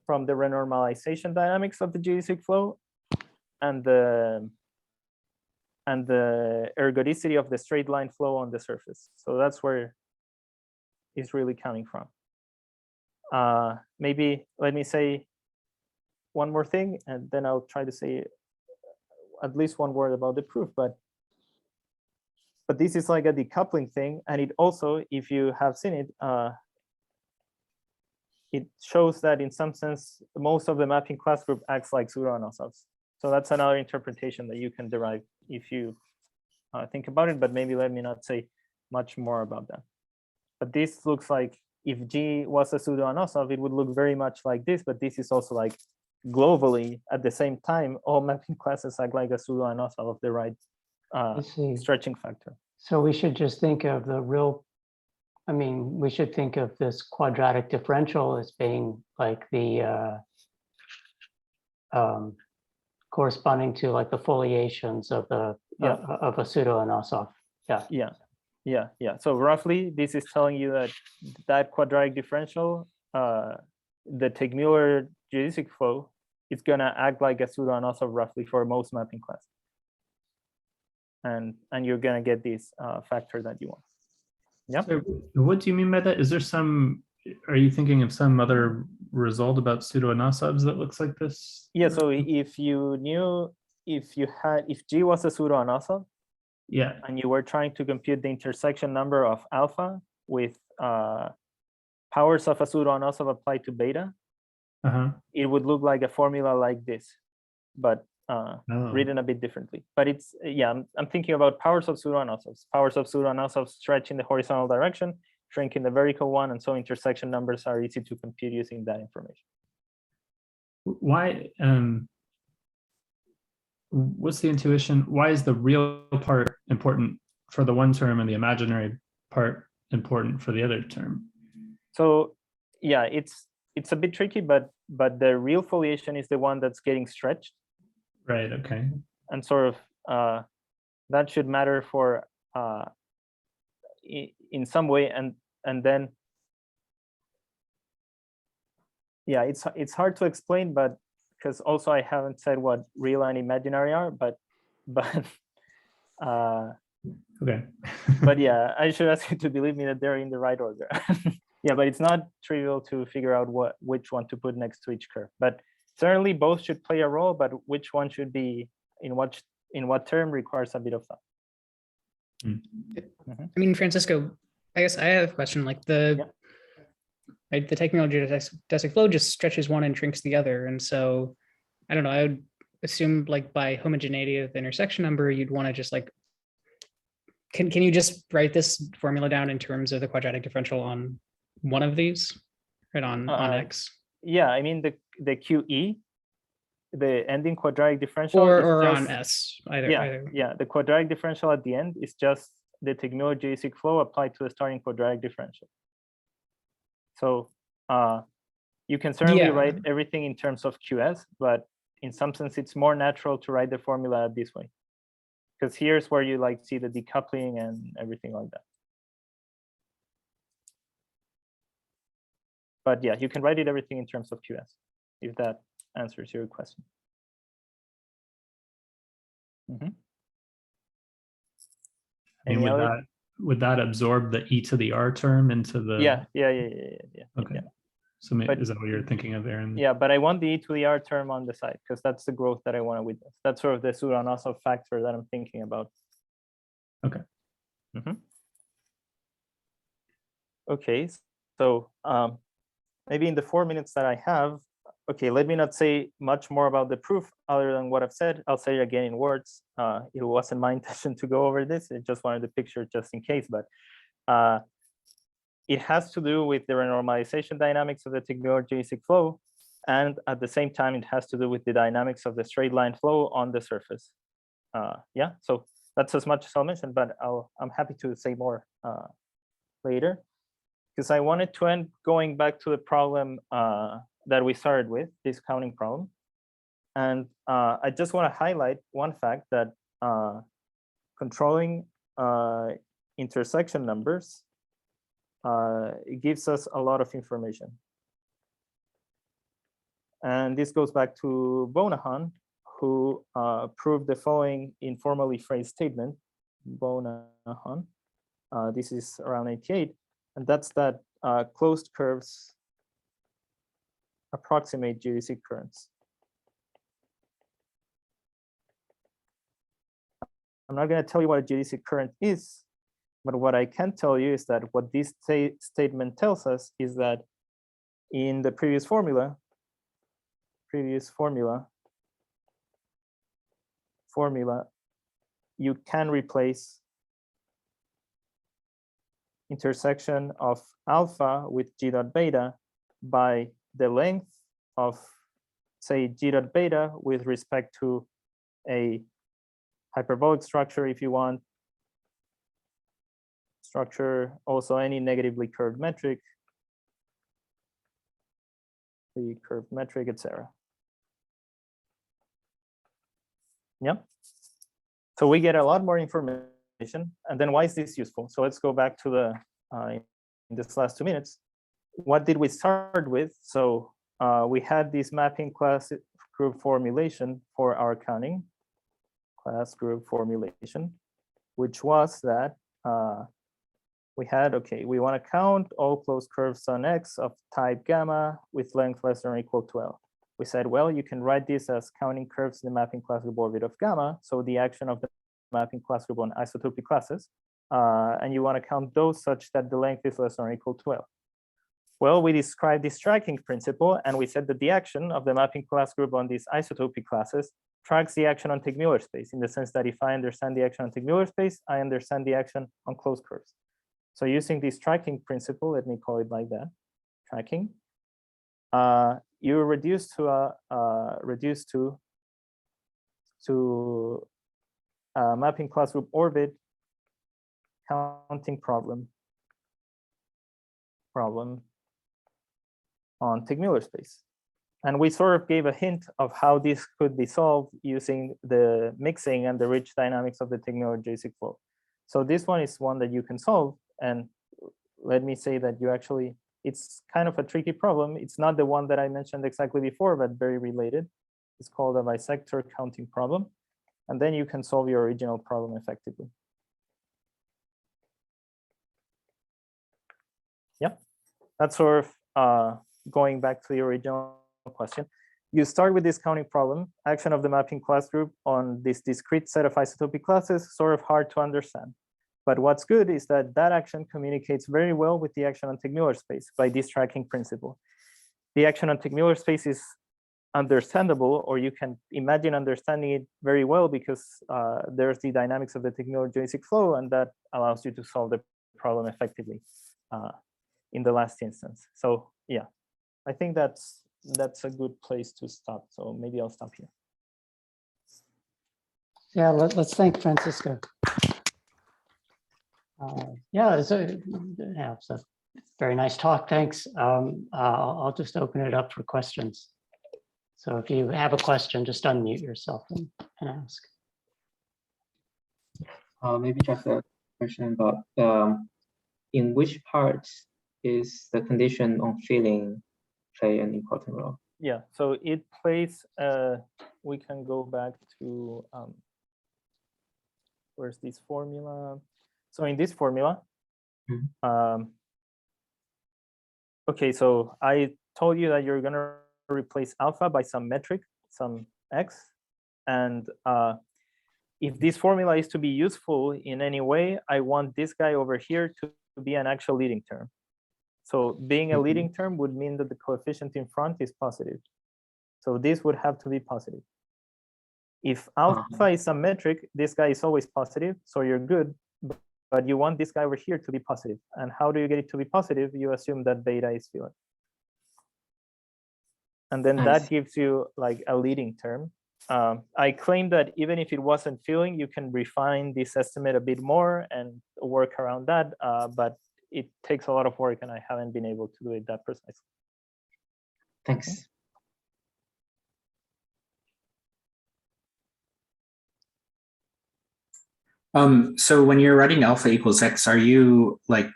renormalization dynamics of the geodesic flow and the ergodicity of the straight line flow on the surface. So that's where it's really coming from. Maybe let me say one more thing, and then I'll try to say at least one word about the proof. But this is like a decoupling thing, and it also, if you have seen it, it shows that in some sense, most of the mapping class group acts like pseudo-anosovs. So that's another interpretation that you can derive if you think about it, but maybe let me not say much more about that. But this looks like if G was a pseudo-anosov, it would look very much like this, but this is also like globally at the same time, all mapping classes act like a pseudo-anosov of the right stretching factor. So we should just think of the real, I mean, we should think of this quadratic differential as being like the corresponding to like the foliations of the of a pseudo-anosov. Yeah. So roughly, this is telling you that quadratic differential, the Teichmüller geodesic flow, is gonna act like a pseudo-anosov roughly for most mapping classes. And you're gonna get this factor that you want. Yeah. So what do you mean by that? Is there some, are you thinking of some other result about pseudo-anosovs that looks like this? Yeah, so if you knew, if G was a pseudo-anosov, yeah, and you were trying to compute the intersection number of alpha with powers of a pseudo-anosov applied to beta, it would look like a formula like this, but written a bit differently. But it's, I'm thinking about powers of pseudo-anosovs. Powers of pseudo-anosovs stretch in the horizontal direction, shrink in the vertical one, and so intersection numbers are easy to compute using that information. Why, what's the intuition? Why is the real part important for the one term and the imaginary part important for the other term? So yeah, it's a bit tricky, but the real foliation is the one that's getting stretched. Right, okay. And sort of that should matter for in some way, and then it's hard to explain, but because also I haven't said what real and imaginary are, but okay. But yeah, I should ask you to believe me that they're in the right order. Yeah, but it's not trivial to figure out which one to put next to each curve. But certainly both should play a role, but which one should be in what term requires a bit of thought. I mean, Francisco, I guess I have a question. Like the Teichmüller geodesic flow just stretches one and shrinks the other, and so I don't know. I would assume like by homogeneity of the intersection number, you'd want to just like. Can you just write this formula down in terms of the quadratic differential on one of these, right, on X? Yeah, I mean the QE, the ending quadratic differential, or just, on S, either. Yeah, the quadratic differential at the end is just the Teichmüller geodesic flow applied to the starting quadratic differential. So you can certainly write everything in terms of QS, but in some sense, it's more natural to write the formula this way, because here's where you like see the decoupling and everything like that. But yeah, you can write it everything in terms of QS, if that answers your question. I Any mean, other? would that absorb the e to the r term into the? Yeah. Okay. Yeah. So But- is that what you're thinking of, Aaron? Yeah, but I want the e to the r term on the side because that's the growth that I want to witness. That's sort of the pseudo-Nosov factor that I'm thinking about. Okay. Okay, so maybe in the 4 minutes that I have, okay, let me not say much more about the proof other than what I've said. I'll say it again in words. It wasn't my intention to go over this. I just wanted the picture just in case, but it has to do with the renormalization dynamics of the Teichmüller geodesic flow. And at the same time, it has to do with the dynamics of the straight line flow on the surface. Yeah, so that's as much as I'll mention, but I'm happy to say more later, because I wanted to end going back to the problem that we started with, this counting problem. And I just want to highlight one fact that controlling intersection numbers it gives us a lot of information. And this goes back to Bonahan, who proved the following informally phrased statement. Bonahan, this is around 88, and that's that closed curves approximate geodesic currents. I'm not going to tell you what a geodesic current is, but what I can tell you is that what this statement tells us is that in the previous formula, you can replace intersection of alpha with g dot beta by the length of, say, g dot beta with respect to a hyperbolic structure, if you want, structure, also any negatively curved metric, the curved metric, etc. Yeah. So we get a lot more information. And then why is this useful? So let's go back to the in this last 2 minutes. What did we start with? So we had this mapping class group formulation for our counting class group formulation, which was that we had, okay, we want to count all closed curves on X of type gamma with length less than or equal to L. We said, well, you can write this as counting curves in the mapping class group orbit of gamma. So the action of the mapping class group on isotopic classes. And you want to count those such that the length is less than or equal to L. Well, we described this tracking principle, and we said that the action of the mapping class group on these isotopic classes tracks the action on Teichmüller space, in the sense that if I understand the action on Teichmüller space, I understand the action on closed curves. So using this tracking principle, let me call it like that, tracking, you reduce to a mapping class group orbit counting problem on Teichmüller space. And we sort of gave a hint of how this could be solved using the mixing and the rich dynamics of the Teichmüller geodesic flow. So this one is one that you can solve. And let me say that you actually, it's kind of a tricky problem. It's not the one that I mentioned exactly before, but very related. It's called a bisector counting problem. And then you can solve your original problem effectively. Yep, that's sort of going back to the original question. You start with this counting problem, action of the mapping class group on this discrete set of isotopic classes, sort of hard to understand. But what's good is that that action communicates very well with the action on Teichmüller space by this tracking principle. The action on Teichmüller space is understandable, or you can imagine understanding it very well because there's the dynamics of the Teichmüller geodesic flow, and that allows you to solve the problem effectively in the last instance. So yeah, I think that's a good place to stop. So maybe I'll stop here. Yeah, let's thank Francisco. Yeah, it's a very nice talk. Thanks. I'll just open it up for questions. So if you have a question, just unmute yourself and ask. Maybe just a question about in which parts is the condition on filling play an important role? Yeah, so it plays, we can go back to, where's this formula? So in this formula, okay, so I told you that you're gonna replace alpha by some metric, some x, and if this formula is to be useful in any way, I want this guy over here to be an actual leading term. So being a leading term would mean that the coefficient in front is positive. So this would have to be positive. If alpha is some metric, this guy is always positive, so you're good, but you want this guy over here to be positive. And how do you get it to be positive? You assume that beta is filling. And then that gives you like a leading term. I claim that even if it wasn't filling, you can refine this estimate a bit more and work around that, but it takes a lot of work and I haven't been able to do it that precisely. Thanks. So when you're writing alpha equals x, are you like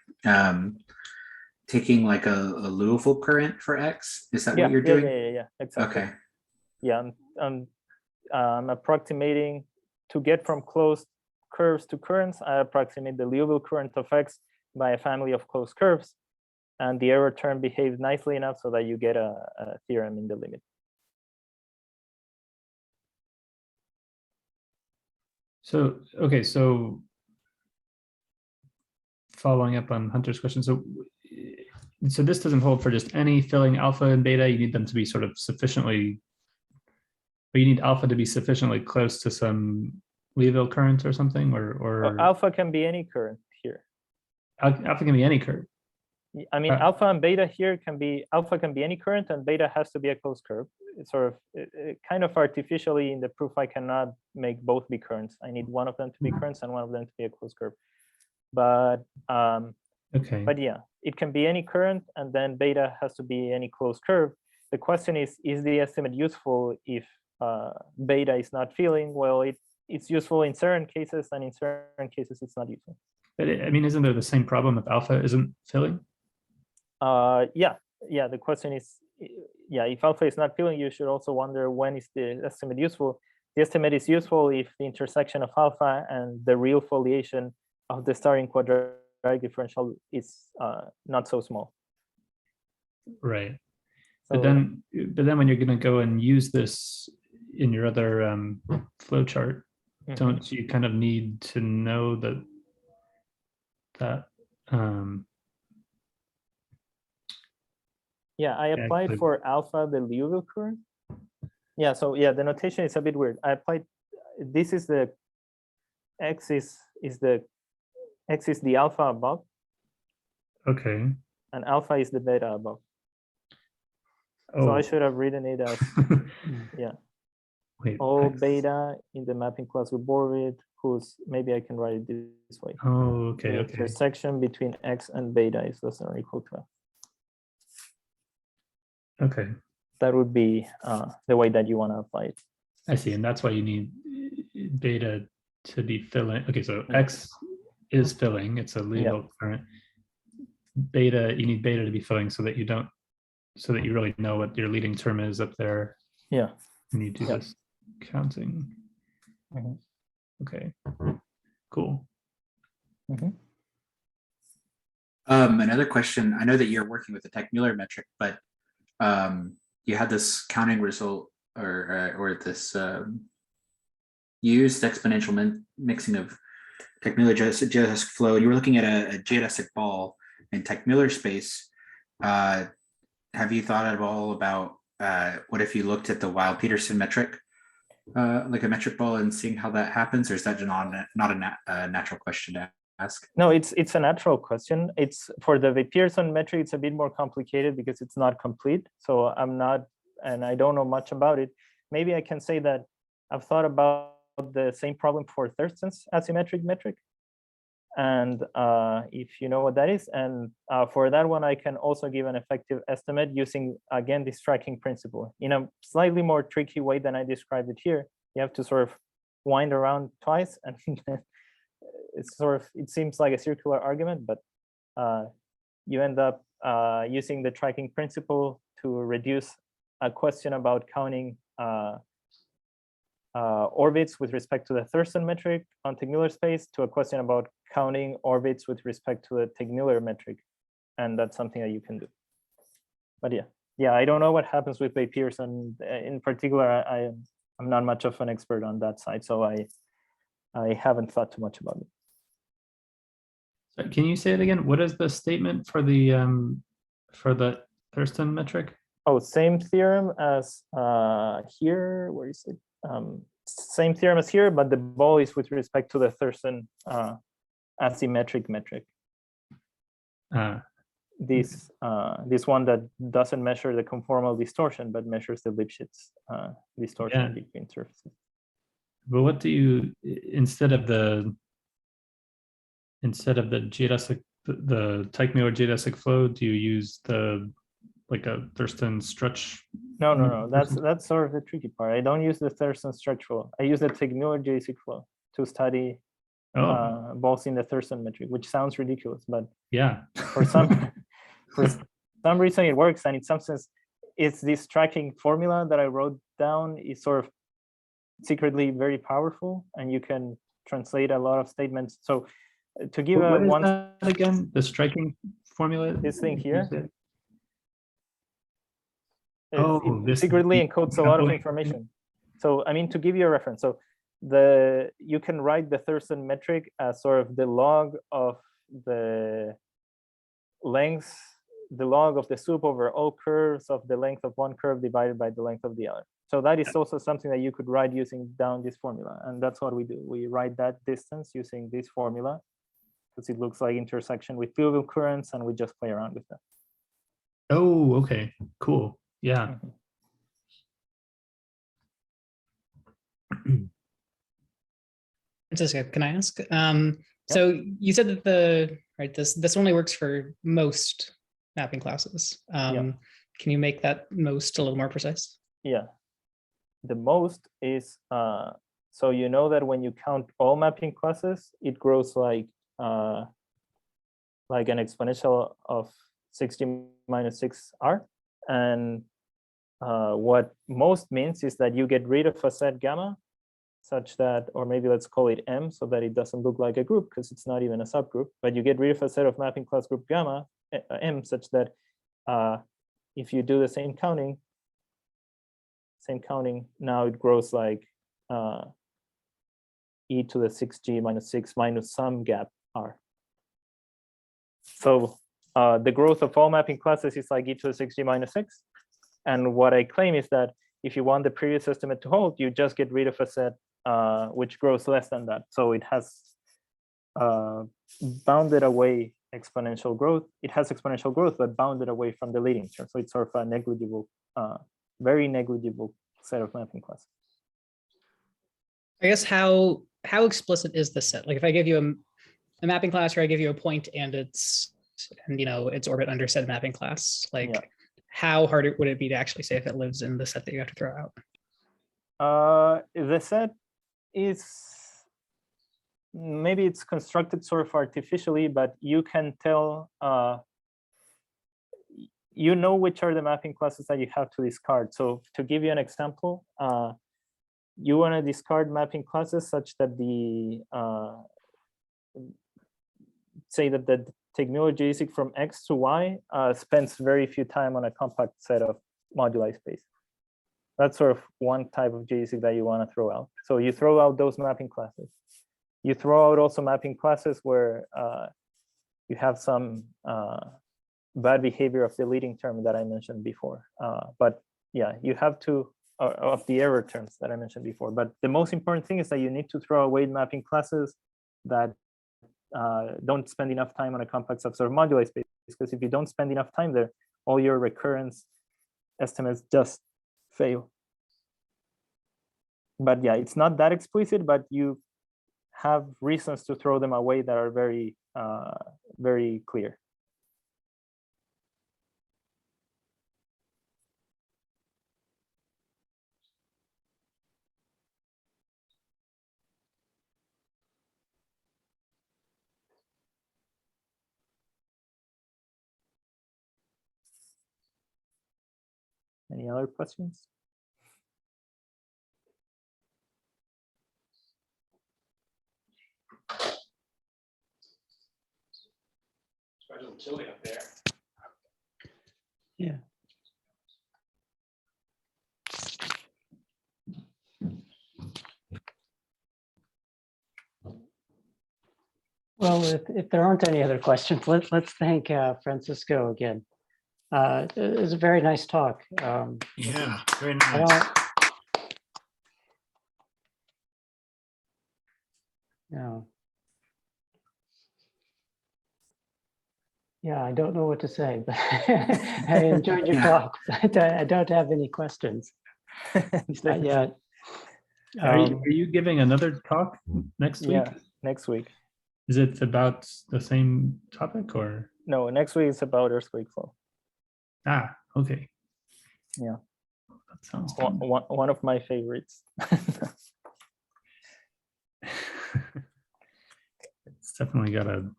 taking like a Liouville current for x? Is that what you're doing? Yeah, exactly. Okay. Yeah, I'm approximating to get from closed curves to currents. I approximate the Liouville current of x by a family of closed curves, and the error term behaves nicely enough so that you get a theorem in the limit. So, okay, so following up on Hunter's question, so this doesn't hold for just any filling alpha and beta. You need them to be sort of sufficiently, but you need alpha to be sufficiently close to some Liouville current or something, or alpha can be any current here. Alpha can be any curve. I mean, alpha and beta here can be, alpha can be any current and beta has to be a closed curve. It's sort of kind of artificially in the proof, I cannot make both be currents. I need one of them to be currents and one of them to be a closed curve. But okay. But yeah, it can be any current and then beta has to be any closed curve. The question is the estimate useful if beta is not filling? Well, it's useful in certain cases and in certain cases it's not useful. But I mean, isn't there the same problem if alpha isn't filling? Yeah, the question is, yeah, if alpha is not filling, you should also wonder when is the estimate useful. The estimate is useful if the intersection of alpha and the real foliation of the starting quadratic differential is not so small. Right. So, but then when you're going to go and use this in your other flow chart, don't you kind of need to know that yeah, I applied for alpha the Liouville current. Yeah, so yeah, the notation is a bit weird. I applied, this is the x is the alpha above. Okay. And alpha is the beta above. Oh. So I should have written it as yeah. Wait, all beta in the mapping class with Borvid, whose maybe I can write it this way. Oh, okay, the okay. intersection between x and beta is less than or equal to f. Okay. That would be the way that you want to apply it. I see, and that's why you need beta to be filling. Okay, so x is filling, it's a Liouville current. Beta, you need beta to be filling so that you don't, so that you really know what your leading term is up there. Yeah. And you do this counting. Okay, cool. Another question, I know that you're working with the Teichmüller metric, but you had this counting result or this used exponential mixing of Teichmüller geodesic flow, and you were looking at a geodesic ball in Teichmüller space. Have you thought at all about what if you looked at the Weil-Petersen metric, like a metric ball, and seeing how that happens, or is that not a natural question to ask? No, it's a natural question. It's for the Pearson metric, it's a bit more complicated because it's not complete. So I'm not, and I don't know much about it. Maybe I can say that I've thought about the same problem for Thurston's asymmetric metric. And if you know what that is, and for that one, I can also give an effective estimate using, again, this tracking principle in a slightly more tricky way than I described it here. You have to sort of wind around twice, and it's sort of, it seems like a circular argument, but you end up using the tracking principle to reduce a question about counting orbits with respect to the Thurston metric on Teichmüller space to a question about counting orbits with respect to the Teichmüller metric. And that's something that you can do. But yeah, I don't know what happens with Bay Pearson. In particular, I'm not much of an expert on that side, so I haven't thought too much about it. So can you say it again? What is the statement for the Thurston metric? Oh, same theorem as here. Where is it? Same theorem as here, but the ball is with respect to the Thurston asymmetric metric. This one that doesn't measure the conformal distortion, but measures the Lipschitz distortion between surfaces. But what do you, instead of the geodesic, the Teichmüller geodesic flow, do you use like a Thurston stretch? No. That's sort of the tricky part. I don't use the Thurston stretch flow. I use the Teichmüller geodesic flow to study balls in the Thurston metric, which sounds ridiculous, but yeah, for some reason it works. And in some sense, it's this tracking formula that I wrote down is sort of secretly very powerful, and you can translate a lot of statements. So to give what is one that again, the striking formula, this thing here, oh, it this secretly encodes a lot of information. So I mean, to give you a reference, so you can write the Thurston metric as sort of the log of the length, the log of the soup over all curves of the length of one curve divided by the length of the other. So that is also something that you could write using down this formula. And that's what we do. We write that distance using this formula because it looks like intersection with fluvial currents, and we just play around with that. Oh, okay, cool. Yeah. Francisco, can I ask? So you said that this only works for most mapping classes. Can you make that most a little more precise? Yeah, the most is so you know that when you count all mapping classes, it grows like an exponential of 60 minus 6r, and what most means is that you get rid of a set gamma such that, or maybe let's call it M so that it doesn't look like a group because it's not even a subgroup, but you get rid of a set of mapping class group gamma, M, such that if you do the same counting, now it grows like e to the 6g minus 6 minus some gap r. So the growth of all mapping classes is like e to the 6g minus 6. And what I claim is that if you want the previous estimate to hold, you just get rid of a set which grows less than that. So it has bounded away exponential growth. It has exponential growth, but bounded away from the leading term. So it's sort of a negligible, very negligible set of mapping classes. I guess how explicit is this set? Like if I give you a mapping class, or I give you a point and its orbit under said mapping class, like how hard would it be to actually say if it lives in the set that you have to throw out? The set is, maybe it's constructed sort of artificially, but you can tell, you know which are the mapping classes that you have to discard. So to give you an example, you want to discard mapping classes such that say that the Teichmüller geodesic from X to Y spends very few time on a compact set of moduli space. That's sort of one type of geodesic that you want to throw out. So you throw out those mapping classes. You throw out also mapping classes where you have some bad behavior of the leading term that I mentioned before. But yeah, you have to, of the error terms that I mentioned before. But the most important thing is that you need to throw away mapping classes that don't spend enough time on a compact subset of moduli space, because if you don't spend enough time there, all your recurrence estimates just fail. But yeah, it's not that explicit, but you have reasons to throw them away that are very, very clear. Any other questions? It's a little chilly up there. Yeah. Well, if there aren't any other questions, let's thank Francisco again. It was a very nice talk. Yeah, very I nice. don't, no. Yeah, I don't know what to say, but I enjoyed your Yeah. talk, but I don't have any questions. Not yet. Are you giving another talk next week? Yeah, next week. Is it about the same topic or? No, next week is about earthquake flow. Ah, okay. Yeah. That sounds One, fun. one of my favorites. It's definitely got a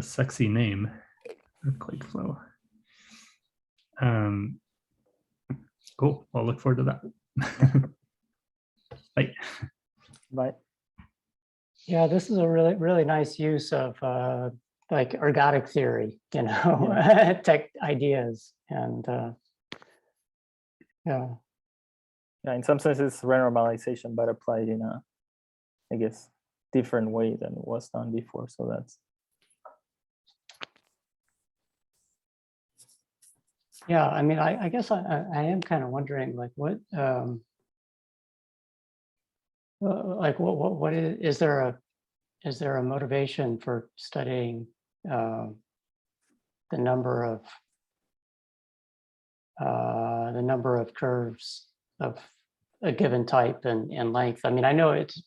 sexy name, earthquake flow. Cool. I'll look forward to that. Bye. Bye. Yeah, this is a really nice use of like ergodic theory, you know, tech ideas, and yeah. Yeah, in some senses, renormalization, but applied in a, I guess, different way than it was done before. So that's. Yeah, I mean, I guess I am kind of wondering, like, what is there a motivation for studying the number of curves of a given type and length? I mean, I know it's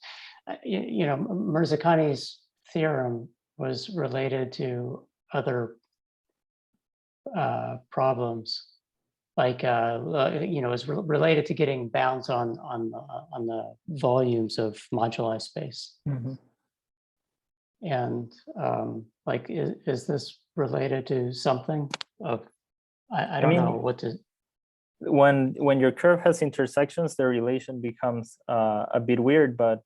you know, Mirzakhani's theorem was related to other problems, like you know, is related to getting bounds on the volumes of moduli space. And like, is this related to something of, I don't know what to. When your curve has intersections, the relation becomes a bit weird, but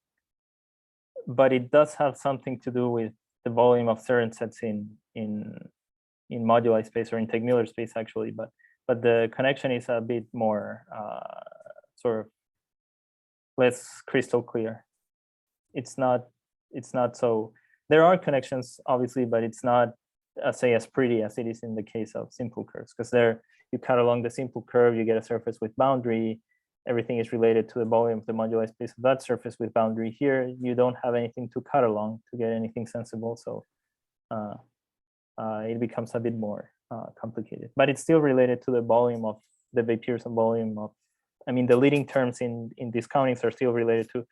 it does have something to do with the volume of certain sets in moduli space or in Teichmüller space, actually. But the connection is a bit more sort of less crystal clear. It's not so. There are connections, obviously, but it's not say as pretty as it is in the case of simple curves, because there you cut along the simple curve, you get a surface with boundary. Everything is related to the volume of the moduli space of that surface with boundary. Here, you don't have anything to cut along to get anything sensible. So it becomes a bit more complicated, but it's still related to the volume of the Pearson volume of, I mean, the leading terms in discountings are still related to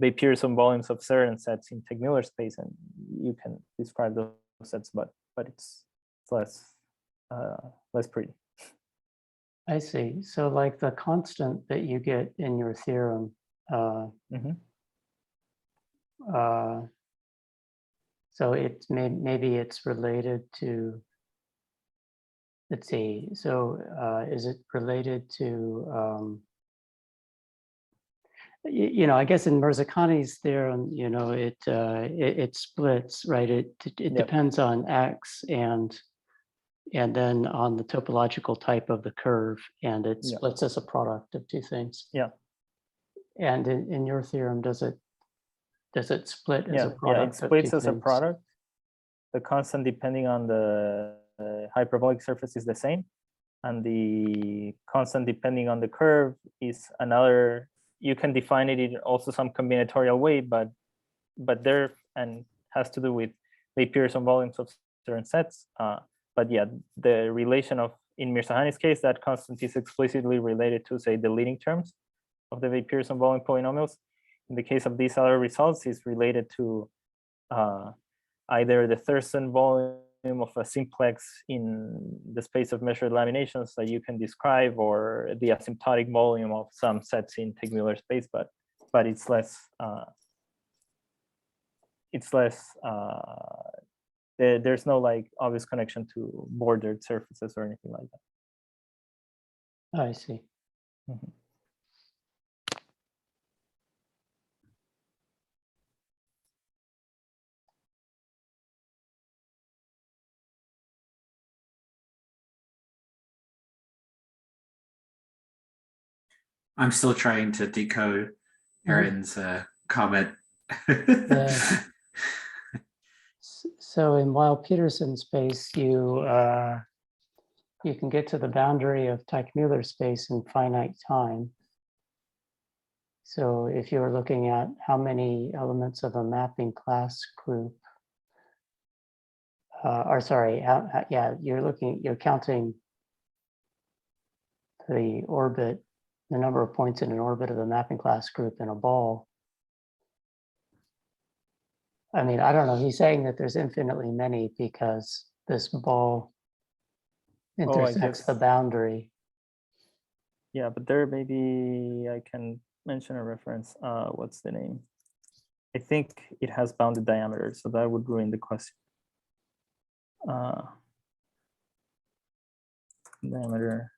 the Pearson volumes of certain sets in Teichmüller space, and you can describe those sets, but it's less pretty. I see. So like the constant that you get in your theorem, so it's maybe it's related to, let's see, so is it related to, you know, I guess in Mirzakhani's theorem, you know, it splits, right? It depends on X and then on the topological type of the curve, and it splits as a product of two things. Yeah. And in your theorem, does it split as a product? Yeah, it splits of as a things? product. The constant, depending on the hyperbolic surface, is the same, and the constant, depending on the curve, is another. You can define it in also some combinatorial way, but there and has to do with the Pearson volumes of certain sets. But yeah, the relation of, in Mirzakhani's case, that constant is explicitly related to, say, the leading terms of the Pearson volume polynomials. In the case of these other results, is related to either the Thurston volume of a simplex in the space of measured laminations that you can describe, or the asymptotic volume of some sets in Teichmüller space, but it's less. There's no like obvious connection to bordered surfaces or anything like that. I see. Mhm. I'm still trying to decode Aaron's comment. Yeah. So in Weil-Peterson space, you can get to the boundary of Teichmüller space in finite time. So if you're looking at how many elements of a mapping class group, or sorry, yeah, you're counting the orbit, the number of points in an orbit of the mapping class group in a ball. I mean, I don't know, he's saying that there's infinitely many because this ball intersects the guess. boundary. Yeah, but there maybe I can mention a reference. What's the name? I think it has bounded diameter, so that would ruin the question. Diameter.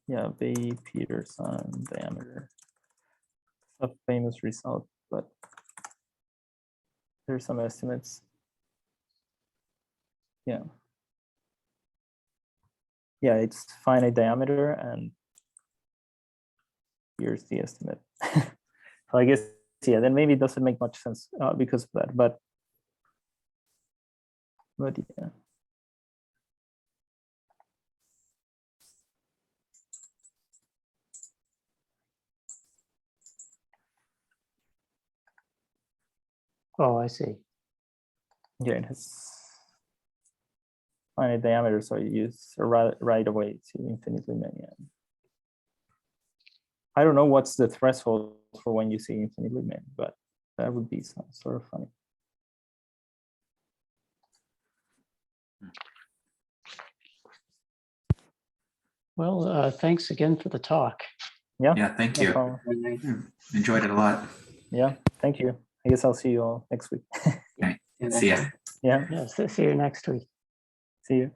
Yeah, Weil-Peterson diameter. A famous result, but there's some estimates. Yeah. Yeah, it's finite diameter, and here's the estimate. So I guess, yeah, then maybe it doesn't make much sense because of that, but yeah. Oh, I see. Yeah, it has finite diameter, so you use right away to infinitely many. I don't know what's the threshold for when you see infinitely many, but that would be some sort of funny. Well, thanks again for the talk. Yeah. Yeah, thank No you. problem. Very nice. Enjoyed it a lot. Yeah, thank you. I guess I'll see you all next week. Okay. Yeah, See ya. that's- Yeah, Yes, see you next week. see you.